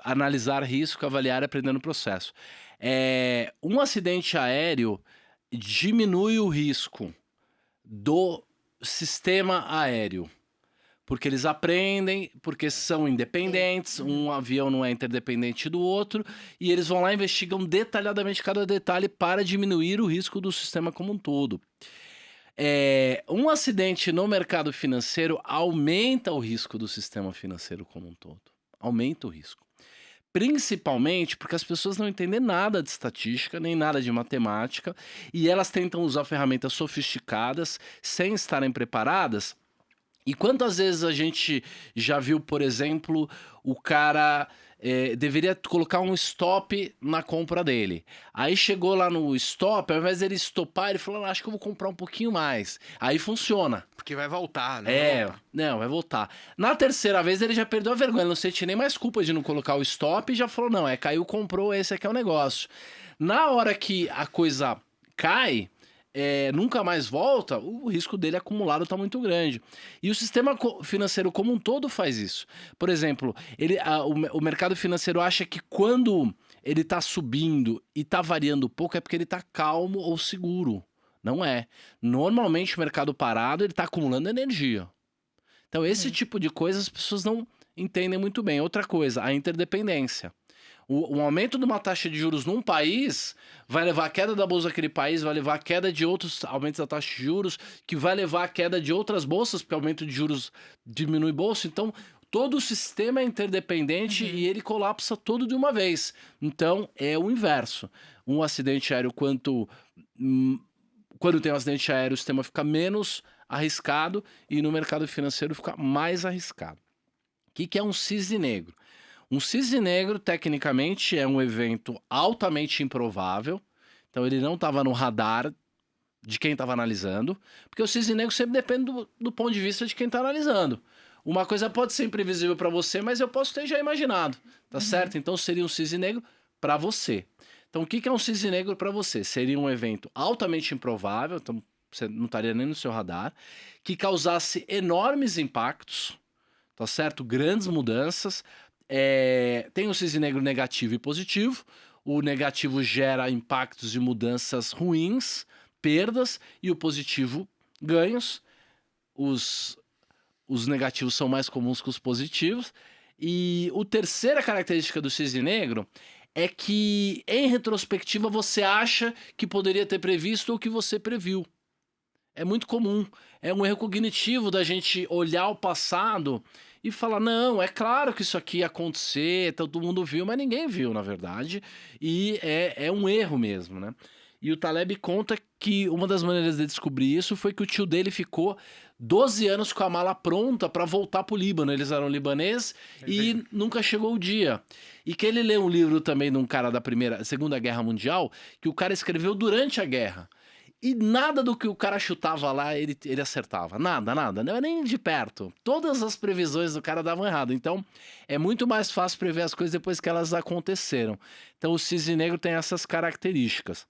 analisar risco, avaliar e aprender no processo. Um acidente aéreo diminui o risco do sistema aéreo, porque eles aprendem, porque são independentes, um avião não é interdependente do outro, e eles vão lá e investigam detalhadamente cada detalhe para diminuir o risco do sistema como um todo. Um acidente no mercado financeiro aumenta o risco do sistema financeiro como um todo. Aumenta o risco. Principalmente porque as pessoas não entendem nada de estatística, nem nada de matemática, e elas tentam usar ferramentas sofisticadas sem estarem preparadas. E quantas vezes a gente já viu, por exemplo, o cara deveria colocar um stop na compra dele. Aí chegou lá no stop, ao invés dele stopar, ele falou, acho que eu vou comprar um pouquinho mais. Aí funciona. Porque vai voltar, né? Não, vai voltar. Na terceira vez ele já perdeu a vergonha, ele não sente nem mais culpa de não colocar o stop e já falou, não, caiu, comprou, esse aqui é o negócio. Na hora que a coisa cai, nunca mais volta, o risco dele acumulado está muito grande. E o sistema financeiro como um todo faz isso. Por exemplo, o mercado financeiro acha que quando ele está subindo e está variando pouco é porque ele está calmo ou seguro. Não é. Normalmente o mercado parado ele está acumulando energia. Então esse tipo de coisa as pessoas não entendem muito bem. Outra coisa, a interdependência. O aumento de uma taxa de juros num país vai levar à queda da bolsa daquele país, vai levar à queda de outros aumentos da taxa de juros, que vai levar à queda de outras bolsas, porque o aumento de juros diminui bolsa. Então, todo o sistema é interdependente e ele colapsa todo de uma vez. Então, é o inverso. Um acidente aéreo, quando tem um acidente aéreo, o sistema fica menos arriscado e no mercado financeiro fica mais arriscado. O que é um cisne negro? Um cisne negro, tecnicamente, é um evento altamente improvável. Então, ele não estava no radar de quem estava analisando, porque o cisne negro sempre depende do ponto de vista de quem está analisando. Uma coisa pode ser imprevisível para você, mas eu posso ter já imaginado, tá certo? Então, seria um cisne negro para você. Então, o que é um cisne negro para você? Seria um evento altamente improvável, então você não estaria nem no seu radar, que causasse enormes impactos, tá certo? Grandes mudanças. Tem o cisne negro negativo e positivo. O negativo gera impactos e mudanças ruins, perdas, e o positivo, ganhos. Os negativos são mais comuns que os positivos. E a terceira característica do cisne negro é que, em retrospectiva, você acha que poderia ter previsto o que você previu. É muito comum. É um erro cognitivo da gente olhar o passado e falar, não, é claro que isso aqui ia acontecer, todo mundo viu, mas ninguém viu, na verdade. E é um erro mesmo, né? E o Taleb conta que uma das maneiras de descobrir isso foi que o tio dele ficou 12 anos com a mala pronta para voltar pro Líbano. Eles eram libaneses e nunca chegou o dia. E que ele leu um livro também de um cara da Segunda Guerra Mundial, que o cara escreveu durante a guerra. E nada do que o cara chutava lá, ele acertava. Nada, não era nem de perto. Todas as previsões do cara davam errado. Então, é muito mais fácil prever as coisas depois que elas aconteceram. Então, o cisne negro tem essas características.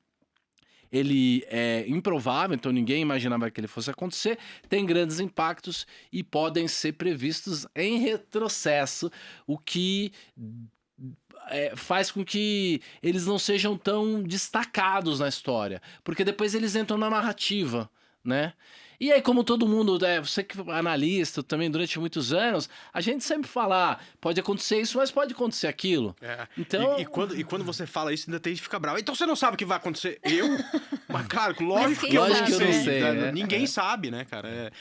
Ele é improvável, então ninguém imaginava que ele fosse acontecer, tem grandes impactos e podem ser previstos em retrocesso, o que faz com que eles não sejam tão destacados na história, porque depois eles entram na narrativa, né? E aí, como todo mundo, você que é analista também durante muitos anos, a gente sempre fala, pode acontecer isso, mas pode acontecer aquilo. Então... E quando você fala isso, ainda tem gente que fica bravo. Então você não sabe o que vai acontecer. Mas claro, lógico Mas que eu não lógico que eu não sei. sei, né? Ninguém sabe, né, cara?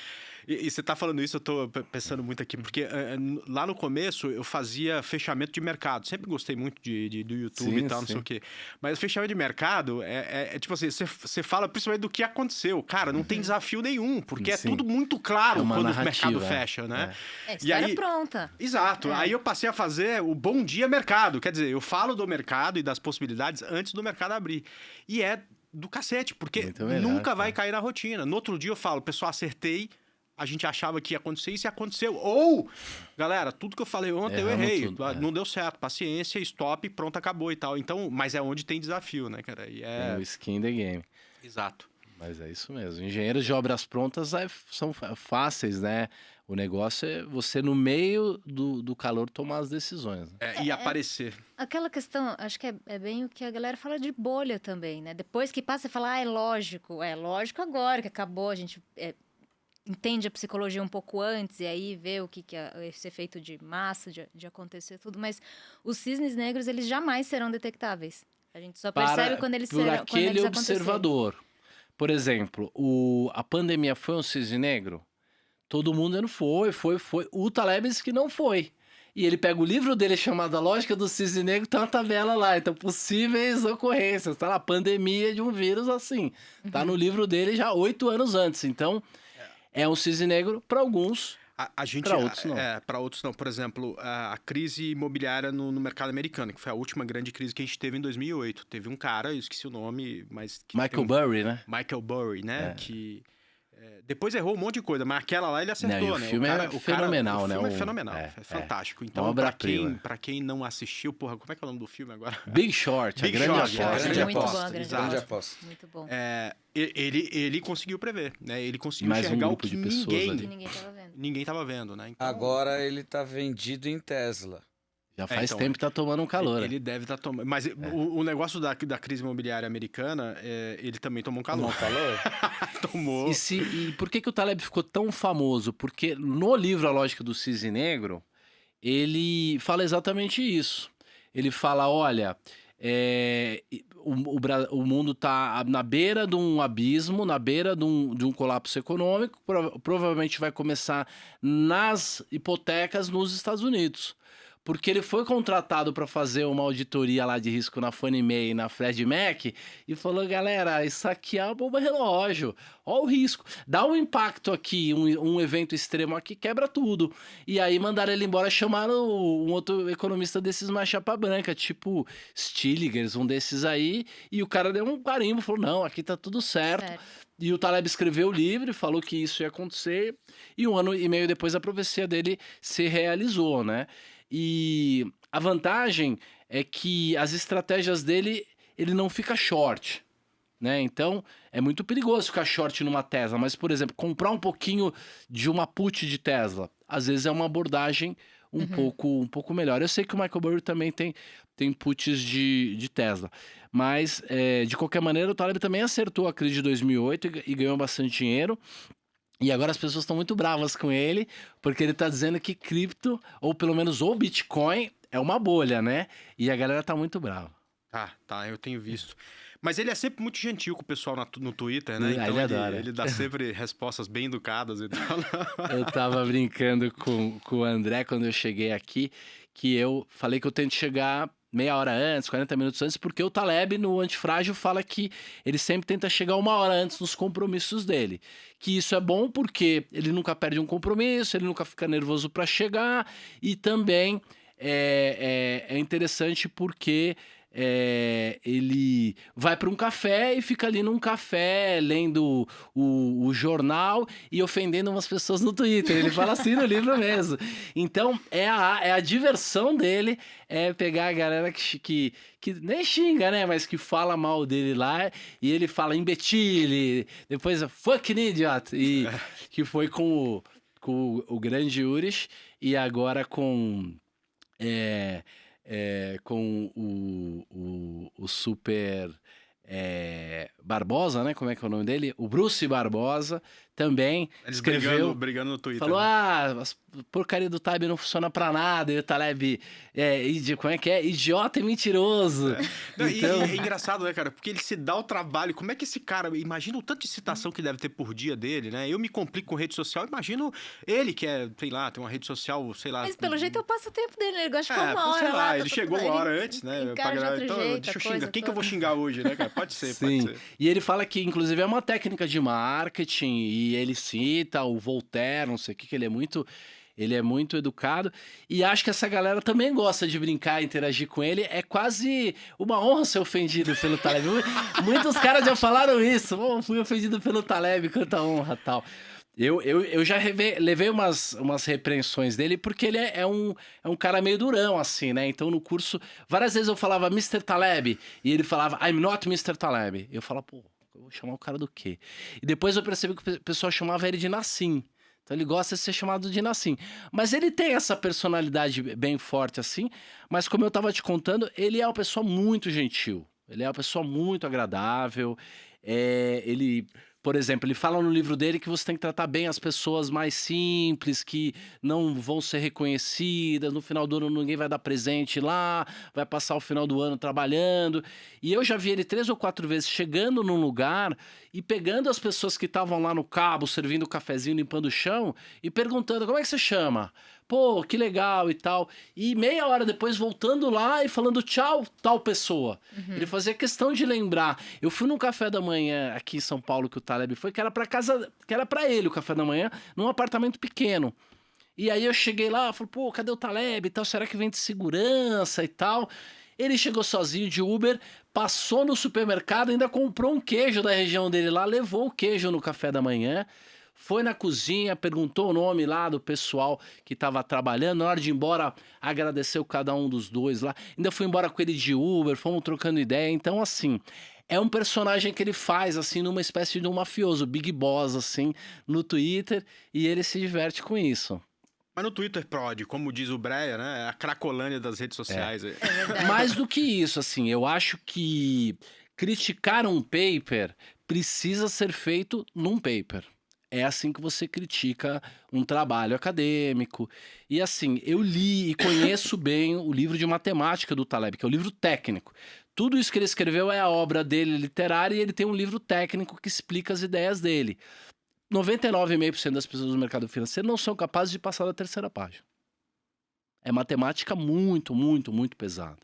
E você tá falando isso, eu tô pensando muito aqui, porque lá no começo eu fazia fechamento de mercado. Sempre gostei muito do YouTube Sim, e tal, não sim. sei o quê. Mas o fechamento de mercado tipo assim, você fala principalmente do que aconteceu. Cara, não tem desafio nenhum, porque Sim. é tudo muito claro É uma quando o narrativa, mercado fecha, né? História pronta. Exato. É. Aí eu passei a fazer o Bom Dia Mercado. Quer dizer, eu falo do mercado e das possibilidades antes do mercado abrir. E é do cacete, porque Muito melhor, nunca vai cara. cair na rotina. No outro dia eu falo, pessoal, acertei. A gente achava que ia acontecer isso e aconteceu. Ou, galera, tudo que eu falei ontem eu Erramos errei. tudo, Não deu certo. Paciência, stop, pronto, acabou e tal. Então, mas é onde tem desafio, né, cara? E Tem o skin the game. Exato. Mas é isso mesmo. Engenheiros de obras prontas são fáceis, né? O negócio é você, no meio do calor, tomar as decisões. Né? E aparecer. Aquela questão, acho que é bem o que a galera fala de bolha também, né? Depois que passa, você fala, é lógico. É lógico agora que acabou, a gente entende a psicologia um pouco antes e aí vê o que é esse efeito de massa, de acontecer tudo. Mas os cisnes negros, eles jamais serão detectáveis. A gente só percebe quando eles por serão, aquele quando eles acontecerem. observador. Por exemplo, a pandemia foi um cisne negro? Todo mundo não foi. O Taleb disse que não foi. E ele pega o livro dele chamado A Lógica do Cisne Negro, tem uma tabela lá. Então, possíveis ocorrências. Tá lá, pandemia de um vírus assim. Tá no livro dele já 8 anos antes. Então, é um cisne negro para alguns. Para outros não. Para outros não. Por exemplo, a crise imobiliária no mercado americano, que foi a última grande crise que a gente teve em 2008. Teve um cara, eu esqueci o nome, mas... Michael Burry, né? Michael Burry, né? Que depois errou um monte de coisa, mas aquela lá ele acertou, Não, né? O filme é fenomenal, né? O filme é fenomenal, é fantástico. Então, obra-prima. pra quem não assistiu, porra, como é que é o nome do filme agora? Big Short, Big a grande Short, aposta. grande Muito aposta, boa, grande exato. aposta. Muito bom. Ele conseguiu prever, né? Ele conseguiu Mais um enxergar o grupo que de pessoas ali. Que ninguém tava vendo. ninguém tava vendo, né? Então, Agora ele tá vendido em Tesla. Já faz então, tempo que tá tomando um calor. ele deve estar tomando. Mas o negócio da crise imobiliária americana, ele também tomou um calor. Tomou. E por que o Taleb ficou tão famoso? Porque no livro A Lógica do Cisne Negro, ele fala exatamente isso. Ele fala, olha, o mundo está na beira de um abismo, na beira de um colapso econômico, provavelmente vai começar nas hipotecas nos Estados Unidos. porque ele foi contratado para fazer uma auditoria lá de risco na Fannie Mae e na Freddie Mac e falou, galera, isso aqui é uma bomba relógio, ó o risco, dá um impacto aqui, um evento extremo aqui, quebra tudo. E aí mandaram ele embora, chamaram um outro economista desses mais chapa branca, tipo Stilligers, um desses aí, e o cara deu um carimbo, falou, não, aqui tá tudo certo. E o Taleb escreveu o livro, falou que isso ia acontecer, e 1 ano e meio depois a profecia dele se realizou, né? E a vantagem é que as estratégias dele, ele não fica short, né? Então, é muito perigoso ficar short numa Tesla, mas, por exemplo, comprar um pouquinho de uma put de Tesla, às vezes é uma abordagem um pouco melhor. Eu sei que o Michael Burry também tem puts de Tesla, mas de qualquer maneira o Taleb também acertou a crise de 2008 e ganhou bastante dinheiro. E agora as pessoas estão muito bravas com ele, porque ele está dizendo que cripto, ou pelo menos o Bitcoin, é uma bolha, né? E a galera tá muito brava. Tá, eu tenho visto. Mas ele é sempre muito gentil com o pessoal no Twitter, né? Ele Então adora. ele dá sempre respostas bem educadas e tal. Eu tava brincando com o André quando eu cheguei aqui, que eu falei que eu tento chegar meia hora antes, 40 minutos antes, porque o Taleb no Antifrágil fala que ele sempre tenta chegar 1 hora antes nos compromissos dele. Que isso é bom porque ele nunca perde um compromisso, ele nunca fica nervoso para chegar, e também é interessante porque ele vai para um café e fica ali num café lendo o jornal e ofendendo umas pessoas no Twitter. Ele fala assim no livro mesmo. Então, é a diversão dele pegar a galera que nem xinga, né? Mas que fala mal dele lá, e ele fala imbecile, depois fucking idiot, e que foi com o grande Urich, e agora com o super Barbosa, né? Como é que é o nome dele? O Bruce Barbosa também Eles escreveu, brigando no Twitter. falou, né? a porcaria do Taleb não funciona pra nada, e o Taleb como é que é? Idiota e mentiroso. Não, Então, e é engraçado, né, cara? Porque ele se dá o trabalho. Como é que esse cara... Imagina o tanto de citação que deve ter por dia dele, né? Eu me complico com rede social. Imagino ele que sei lá, tem uma rede social, sei lá... Mas pelo jeito é o passatempo dele, ele gosta de ficar 1 hora sei lá, lá. ele chegou 1 hora antes, né? Encaixa de outro Então, jeito, deixa eu a xingar. coisa Quem que eu vou toda. xingar hoje, né, cara? Pode ser, sim. pode ser. E ele fala que, inclusive, é uma técnica de marketing, e ele cita o Voltaire, não sei o que ele é muito educado, e acho que essa galera também gosta de brincar, interagir com ele. É quase uma honra ser ofendido pelo Taleb. Muitos caras já falaram isso. Fui ofendido pelo Taleb, quanta honra, tal. Eu já levei umas repreensões dele, porque ele é um cara meio durão, assim, né? Então, no curso, várias vezes eu falava Mr. Taleb, e ele falava I'm not Mr. Taleb. Eu falava, pô, eu vou chamar o cara do quê? E depois eu percebi que o pessoal chamava ele de Nassim. Então ele gosta de ser chamado de Nassim. Mas ele tem essa personalidade bem forte assim, mas como eu tava te contando, ele é uma pessoa muito gentil. Ele é uma pessoa muito agradável. Por exemplo, ele fala no livro dele que você tem que tratar bem as pessoas mais simples, que não vão ser reconhecidas, no final do ano ninguém vai dar presente lá, vai passar o final do ano trabalhando. E eu já vi ele 3 ou 4 vezes chegando num lugar e pegando as pessoas que estavam lá no cabo, servindo o cafezinho, limpando o chão, e perguntando, como é que você chama? Pô, que legal e tal. E meia hora depois voltando lá e falando tchau, tal pessoa. Ele fazia questão de lembrar. Eu fui num café da manhã aqui em São Paulo que o Taleb foi, que era pra casa, que era pra ele o café da manhã, num apartamento pequeno. E aí eu cheguei lá, falei, pô, cadê o Taleb e tal? Será que vem de segurança e tal? Ele chegou sozinho de Uber, passou no supermercado, ainda comprou um queijo da região dele lá, levou o queijo no café da manhã. Foi na cozinha, perguntou o nome lá do pessoal que estava trabalhando. Na hora de ir embora, agradeceu cada um dos dois lá. Ainda fui embora com ele de Uber, fomos trocando ideia. Então, assim, é um personagem que ele faz, assim, numa espécie de um mafioso, Big Boss, assim, no Twitter. E ele se diverte com isso. Mas no Twitter prod, como diz o Breia, né? É a cracolândia das redes sociais. É verdade. Mais do que isso, assim, eu acho que criticar um paper precisa ser feito num paper. É assim que você critica um trabalho acadêmico. E assim, eu li e conheço bem o livro de matemática do Taleb, que é o livro técnico. Tudo isso que ele escreveu é a obra dele literária, e ele tem um livro técnico que explica as ideias dele. 99,5% das pessoas do mercado financeiro não são capazes de passar da 3ª página. É matemática muito, muito, muito pesada.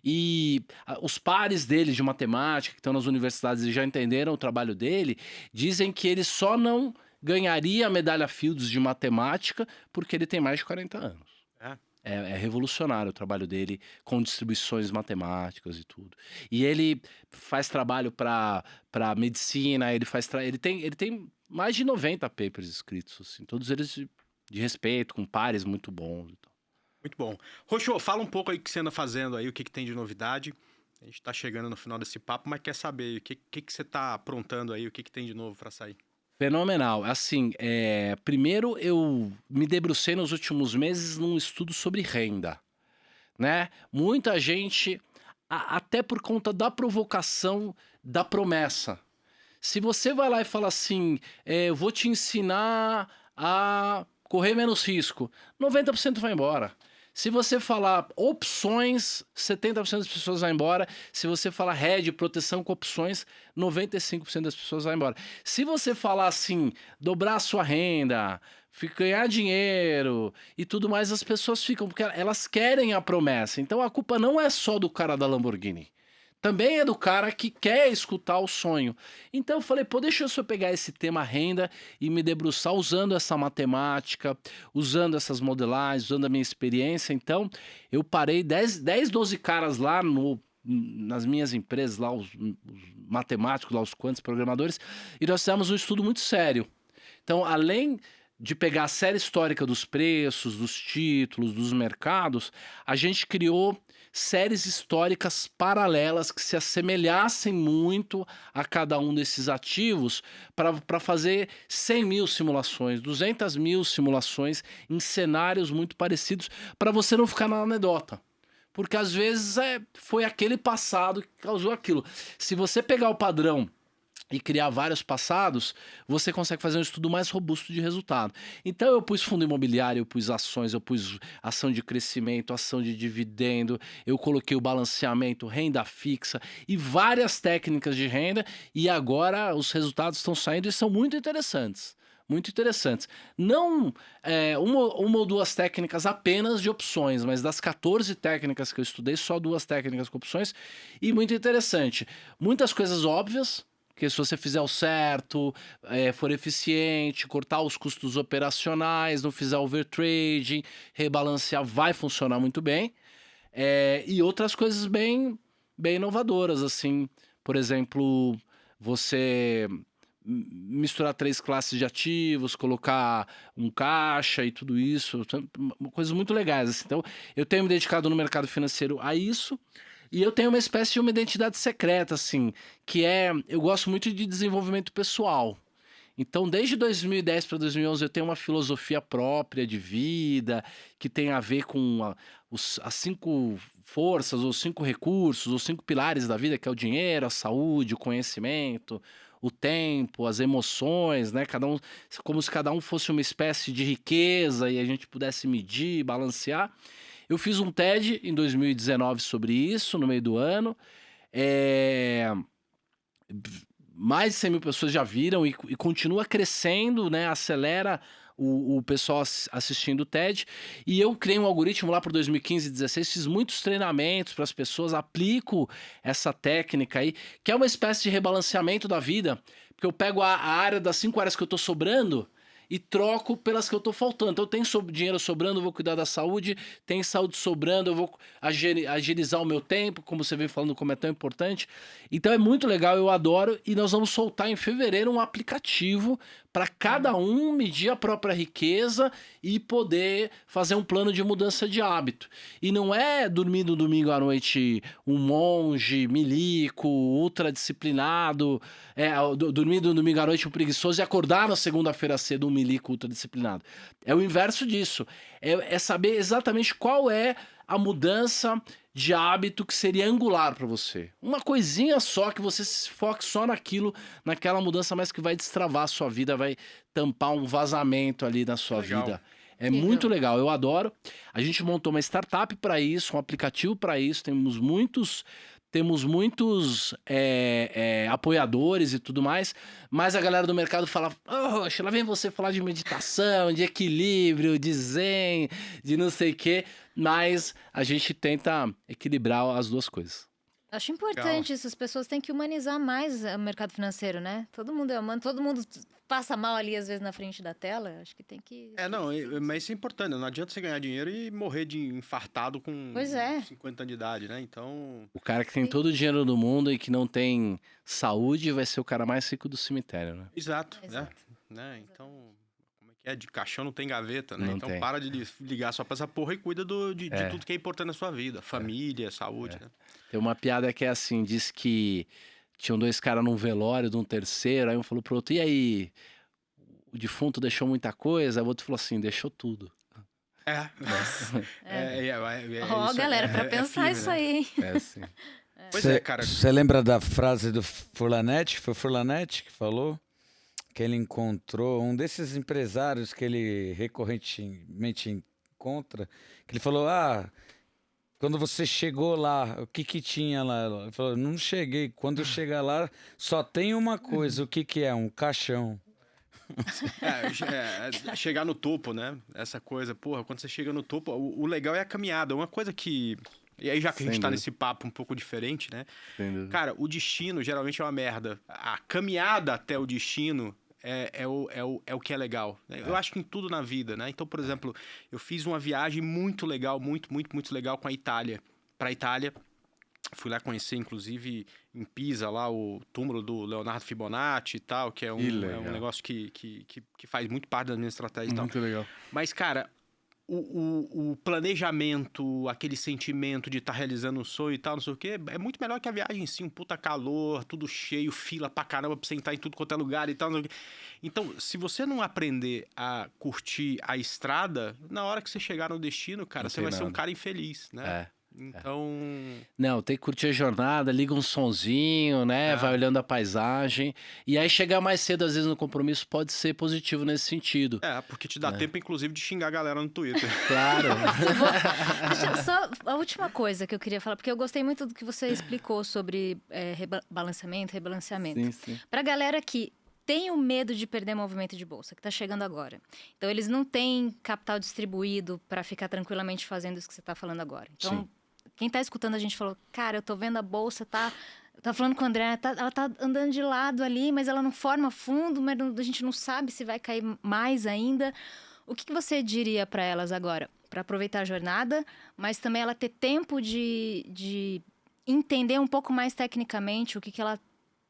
E os pares dele de matemática, que estão nas universidades e já entenderam o trabalho dele, dizem que ele só não ganharia a medalha Fields de matemática porque ele tem mais de 40 anos. É. É revolucionário o trabalho dele com distribuições matemáticas e tudo. E ele faz trabalho para medicina, ele tem mais de 90 papers escritos, assim, todos eles de respeito, com pares muito bons. Muito bom. Roxô, fala um pouco aí o que você anda fazendo aí, o que tem de novidade. A gente tá chegando no final desse papo, mas quer saber o que você tá aprontando aí, o que tem de novo para sair? Fenomenal. Assim, primeiro eu me debrucei nos últimos meses num estudo sobre renda, né? Muita gente, até por conta da provocação da promessa. Se você vai lá e fala assim, eu vou te ensinar a correr menos risco, 90% vai embora. Se você falar opções, 70% das pessoas vão embora. Se você falar hedge, proteção com opções, 95% das pessoas vão embora. Se você falar assim, dobrar a sua renda, ganhar dinheiro e tudo mais, as pessoas ficam, porque elas querem a promessa. Então a culpa não é só do cara da Lamborghini. Também é do cara que quer escutar o sonho. Então eu falei, pô, deixa eu só pegar esse tema renda e me debruçar usando essa matemática, usando essas modelagens, usando a minha experiência. Então eu parei 10, 12 caras lá nas minhas empresas, lá os matemáticos, lá os quantos programadores, e nós fizemos um estudo muito sério. Então, além de pegar a série histórica dos preços, dos títulos, dos mercados, a gente criou séries históricas paralelas que se assemelhassem muito a cada um desses ativos para fazer 100 mil simulações, 200 mil simulações em cenários muito parecidos, para você não ficar na anedota. Porque às vezes foi aquele passado que causou aquilo. Se você pegar o padrão e criar vários passados, você consegue fazer um estudo mais robusto de resultado. Então eu pus fundo imobiliário, eu pus ações, eu pus ação de crescimento, ação de dividendo, eu coloquei o balanceamento, renda fixa e várias técnicas de renda, e agora os resultados estão saindo e são muito interessantes. Muito interessantes. Não uma ou duas técnicas apenas de opções, mas das 14 técnicas que eu estudei, só 2 técnicas com opções, e muito interessante. Muitas coisas óbvias, que se você fizer o certo, for eficiente, cortar os custos operacionais, não fizer overtrading, rebalancear, vai funcionar muito bem. E outras coisas bem inovadoras, assim, por exemplo, você misturar 3 classes de ativos, colocar um caixa e tudo isso, coisas muito legais, assim. Então, eu tenho me dedicado no mercado financeiro a isso. E eu tenho uma espécie de uma identidade secreta, assim, que eu gosto muito de desenvolvimento pessoal. Então, desde 2010 para 2011, eu tenho uma filosofia própria de vida, que tem a ver com as 5 forças, os 5 recursos, os 5 pilares da vida, que é o dinheiro, a saúde, o conhecimento, o tempo, as emoções, né? Como se cada um fosse uma espécie de riqueza e a gente pudesse medir, balancear. Eu fiz um TED em 2019 sobre isso, no meio do ano. Mais de 100 mil pessoas já viram e continua crescendo, né? Acelera o pessoal assistindo o TED. E eu criei um algoritmo lá para 2015 e 2016, fiz muitos treinamentos para as pessoas, aplico essa técnica aí, que é uma espécie de rebalanceamento da vida, porque eu pego a área das 5 áreas que eu estou sobrando e troco pelas que eu tô faltando. Então, tem dinheiro sobrando, eu vou cuidar da saúde. Tem saúde sobrando, eu vou agilizar o meu tempo, como você vem falando, como é tão importante. Então, é muito legal, eu adoro. E nós vamos soltar em fevereiro um aplicativo para cada um medir a própria riqueza e poder fazer um plano de mudança de hábito. E não é dormir no domingo à noite um monge, milico, ultradisciplinado, dormir no domingo à noite um preguiçoso e acordar na segunda-feira cedo um milico ultradisciplinado. É o inverso disso. É saber exatamente qual é a mudança de hábito que seria angular para você. Uma coisinha só, que você se foque só naquela mudança, mas que vai destravar a sua vida, vai tampar um vazamento ali na sua vida. É muito legal, eu adoro. A gente montou uma startup para isso, um aplicativo para isso, temos muitos apoiadores e tudo mais, mas a galera do mercado fala, lá vem você falar de meditação, de equilíbrio, de zen, de não sei o quê. mas a gente tenta equilibrar as duas coisas. Acho importante isso, as pessoas têm que humanizar mais o mercado financeiro, né? Todo mundo é humano, todo mundo passa mal ali, às vezes, na frente da tela. Acho que tem que... Mas isso é importante. Não adianta você ganhar dinheiro e morrer de infartado com Pois é. 50 anos de idade, né? Então, O cara que tem todo o dinheiro do mundo e que não tem saúde vai ser o cara mais rico do cemitério, né? exato, Exato. né? Então, como é que é? De caixão não tem gaveta, né? Não Então tem. para de ligar só pra essa porra e cuida de tudo que é importante na sua vida. Família, saúde, né? Tem uma piada que é assim, diz que tinham dois caras num velório de um terceiro, aí um falou pro outro, e aí, o defunto deixou muita coisa? Aí o outro falou assim, deixou tudo. É. Ó, isso galera, pra pensar firme, isso né? aí, hein? É assim. Pois é, cara. Você lembra da frase do Furlanete? Foi o Furlanete que falou? Que ele encontrou um desses empresários que ele recorrentemente encontra, que ele falou, quando você chegou lá, o que que tinha lá? Ele falou, não cheguei. Quando eu chegar lá, só tem uma coisa. O que que é? Um caixão. Chegar no topo, né? Essa coisa, porra, quando você chega no topo, o legal é a caminhada. Uma coisa que... E aí, já que a gente Sem tá dúvida. nesse papo um pouco diferente, né? Sem dúvida. Cara, o destino geralmente é uma merda. A caminhada até o destino é o que é legal, né? Eu acho que em tudo na vida, né? Então, por exemplo, eu fiz uma viagem muito legal, muito legal com a Itália. Pra Itália. Fui lá conhecer, inclusive, em Pisa, lá o túmulo do Leonardo Fibonacci e tal, que é um legal. negócio que faz muito parte da minha estratégia e tal. Muito legal. Mas, cara, o planejamento, aquele sentimento de estar realizando um sonho e tal, não sei o quê, é muito melhor que a viagem em si, um puta calor, tudo cheio, fila pra caramba pra sentar em tudo quanto é lugar e tal, não sei o quê. Então, se você não aprender a curtir a estrada, na hora que você chegar no destino, cara, Não você tem vai ser um nada. cara infeliz, né? É. Então, Não, tem que curtir a jornada, liga um sonzinho, né? Vai olhando a paisagem. E aí chegar mais cedo, às vezes, no compromisso pode ser positivo nesse sentido. porque te dá tempo, inclusive, de xingar a galera no Twitter. Claro. Só a última coisa que eu queria falar, porque eu gostei muito do que você explicou sobre rebalanceamento. Sim, sim. Pra galera que tem o medo de perder movimento de bolsa, que tá chegando agora. Então, eles não têm capital distribuído para ficar tranquilamente fazendo isso que você tá falando agora. Então, Sim. quem tá escutando a gente falou, cara, eu tô vendo a bolsa, tá falando com a André, ela tá andando de lado ali, mas ela não forma fundo, mas a gente não sabe se vai cair mais ainda. O que você diria para elas agora? Para aproveitar a jornada, mas também ela ter tempo de entender um pouco mais tecnicamente o que ela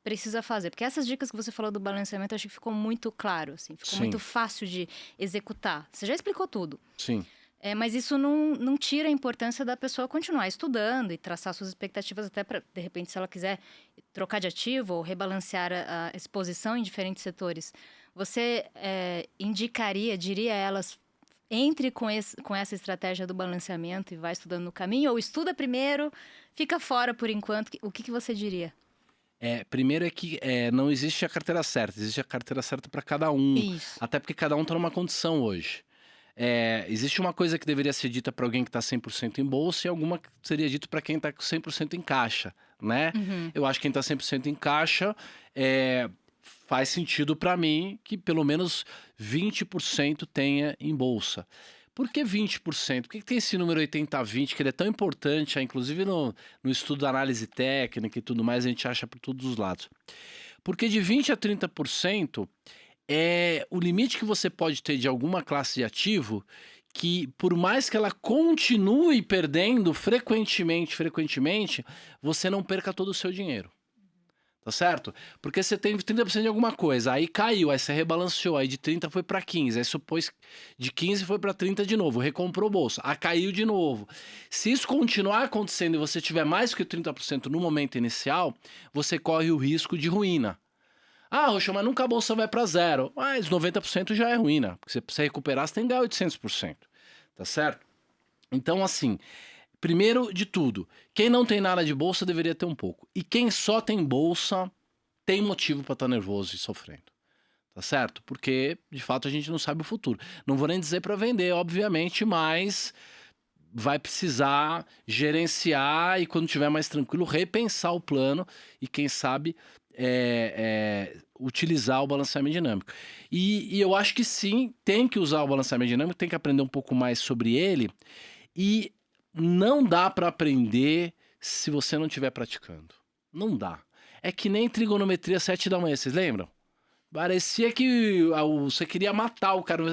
precisa fazer. Porque essas dicas que você falou do balanceamento, eu acho que ficou muito claro, assim. Ficou Sim. muito fácil de executar. Você já explicou tudo. Sim. Mas isso não tira a importância da pessoa continuar estudando e traçar suas expectativas até para, de repente, se ela quiser trocar de ativo ou rebalancear a exposição em diferentes setores. Você diria a elas, entre com essa estratégia do balanceamento e vai estudando no caminho, ou estuda primeiro, fica fora por enquanto. O que você diria? Primeiro é que não existe a carteira certa, existe a carteira certa para cada um. Isso. Até porque cada um está numa condição hoje. Existe uma coisa que deveria ser dita para alguém que está 100% em bolsa e alguma que seria dito para quem está 100% em caixa, né? Uhum. Eu acho que quem está 100% em caixa faz sentido para mim que pelo menos 20% tenha em bolsa. Por que 20%? Por que tem esse número 80-20 que ele é tão importante, inclusive no estudo da análise técnica e tudo mais, a gente acha por todos os lados. Porque de 20% a 30% é o limite que você pode ter de alguma classe de ativo que, por mais que ela continue perdendo frequentemente, você não perca todo o seu dinheiro. Tá certo? Porque você tem 30% de alguma coisa, aí caiu, aí você rebalanceou, aí de 30 foi para 15, aí supôs de 15 foi para 30 de novo, recomprou bolsa, aí caiu de novo. Se isso continuar acontecendo e você tiver mais que 30% no momento inicial, você corre o risco de ruína. Roxa, mas nunca a bolsa vai para zero. Mas 90% já é ruína, porque se você recuperar, você tem que ganhar 800%. Tá certo? Então, assim... Primeiro de tudo, quem não tem nada de bolsa deveria ter um pouco. E quem só tem bolsa tem motivo para estar nervoso e sofrendo. Tá certo? Porque, de fato, a gente não sabe o futuro. Não vou nem dizer para vender, obviamente, mas vai precisar gerenciar e, quando estiver mais tranquilo, repensar o plano e, quem sabe, utilizar o balanceamento dinâmico. E eu acho que sim, tem que usar o balanceamento dinâmico, tem que aprender um pouco mais sobre ele. E não dá para aprender se você não estiver praticando. Não dá. É que nem trigonometria 7 da manhã, vocês lembram? Parecia que você queria matar o cara.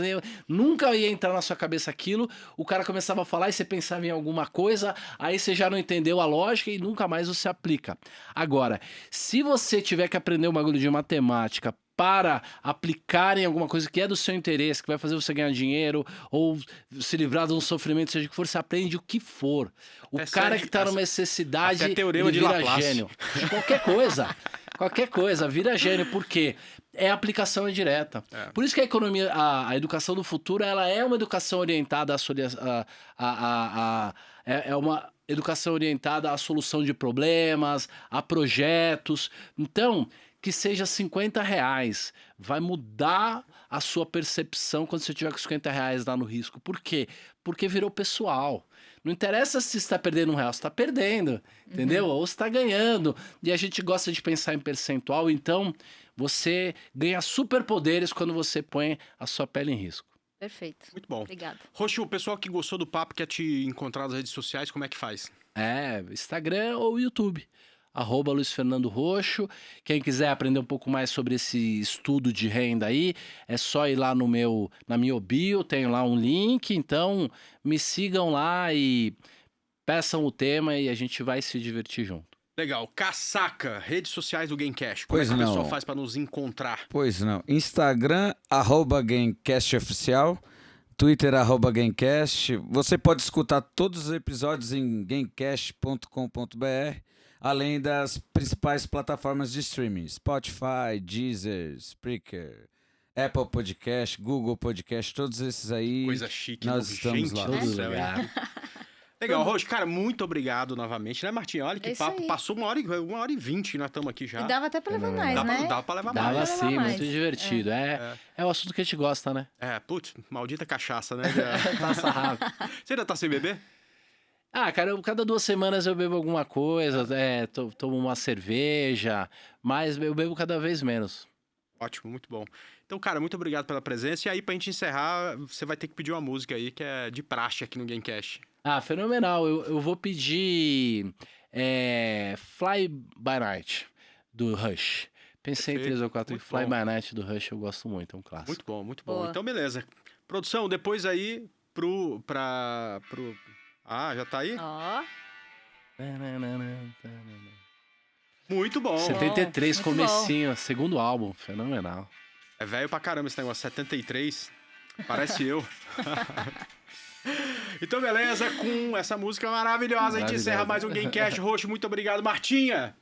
Nunca ia entrar na sua cabeça aquilo. O cara começava a falar e você pensava em alguma coisa. Aí você já não entendeu a lógica e nunca mais você aplica. Agora, se você tiver que aprender um bagulho de matemática para aplicar em alguma coisa que é do seu interesse, que vai fazer você ganhar dinheiro ou se livrar de um sofrimento, seja o que for, você aprende o que for. O cara que está numa necessidade, até teorema ele de vira Laplace. gênio. De qualquer coisa. Qualquer coisa, vira gênio. Por quê? É aplicação indireta. Por isso que a economia, a educação do futuro, ela é uma educação orientada é uma educação orientada à solução de problemas, a projetos. Então, que seja R$50. Vai mudar a sua percepção quando você tiver com R$50 lá no risco. Por quê? Porque virou pessoal. Não interessa se você está perdendo R$1, você está perdendo, entendeu? Ou você está ganhando. E a gente gosta de pensar em percentual, então você ganha superpoderes quando você põe a sua pele em risco. Perfeito. Muito bom. Obrigada. Roxo, o pessoal que gostou do papo, quer te encontrar nas redes sociais, como é que faz? Instagram ou YouTube. @Luiz Fernando Roxo. Quem quiser aprender um pouco mais sobre esse estudo de renda aí, é só ir lá na minha bio, tenho lá um link, então me sigam lá e peçam o tema e a gente vai se divertir junto. Legal. Casaca, redes sociais do Gamecast. Como Pois é que o não. pessoal faz para nos encontrar? Pois não. Instagram, @GameCastOficial. Twitter, @Gamecast. Você pode escutar todos os episódios em gamecast.com.br, além das principais plataformas de streaming: Spotify, Deezer, Spreaker, Apple Podcast, Google Podcast, todos esses aí. Coisa chique. nós estamos gente lá. do Todo céu, hein? lugar. Legal, Roxo. Cara, muito obrigado novamente, né, Martinha? Olha que É isso papo. aí. Passou 1h20, nós estamos aqui já. E dava até pra levar mais, Dá pra- né? dá pra levar Dava mais. sim, mais. muito divertido. É o assunto que a gente gosta, né? Putz, maldita cachaça, né? Passa rápido. Você ainda tá sem beber? Cara, cada 2 semanas eu bebo alguma coisa, tomo uma cerveja, mas eu bebo cada vez menos. Ótimo, muito bom. Então, cara, muito obrigado pela presença. E aí, pra gente encerrar, você vai ter que pedir uma música aí, que é de praxe aqui no Gamecast. Fenomenal. Eu vou pedir Fly By Night, do Rush. Pensei em Perfeito, 3 ou 4 muito Fly bom. By Night do Rush, eu gosto muito, é um clássico. Muito bom, muito bom. Boa. Então, beleza. Produção, depois aí pro... Ah, já tá aí? Ó, Muito bom. 73, muito comecinho, segundo álbum, fenomenal. É velho pra caramba esse negócio, 73. Parece eu. Então, beleza, com essa música maravilhosa, a gente encerra mais um Gamecast. Roxo, muito obrigado. Martinha,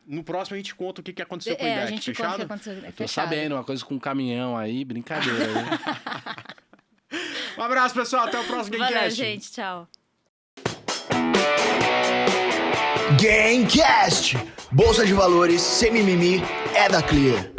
no próximo a gente conta o que aconteceu com o a IDEC, gente conta o fechado? que aconteceu. Tô Fechado. sabendo, uma coisa com um caminhão aí, brincadeira. Né? Um abraço, pessoal, até o próximo Gamecast. Valeu, gente. Tchau. Gamecast. Bolsa de valores sem mimimi é da Clear.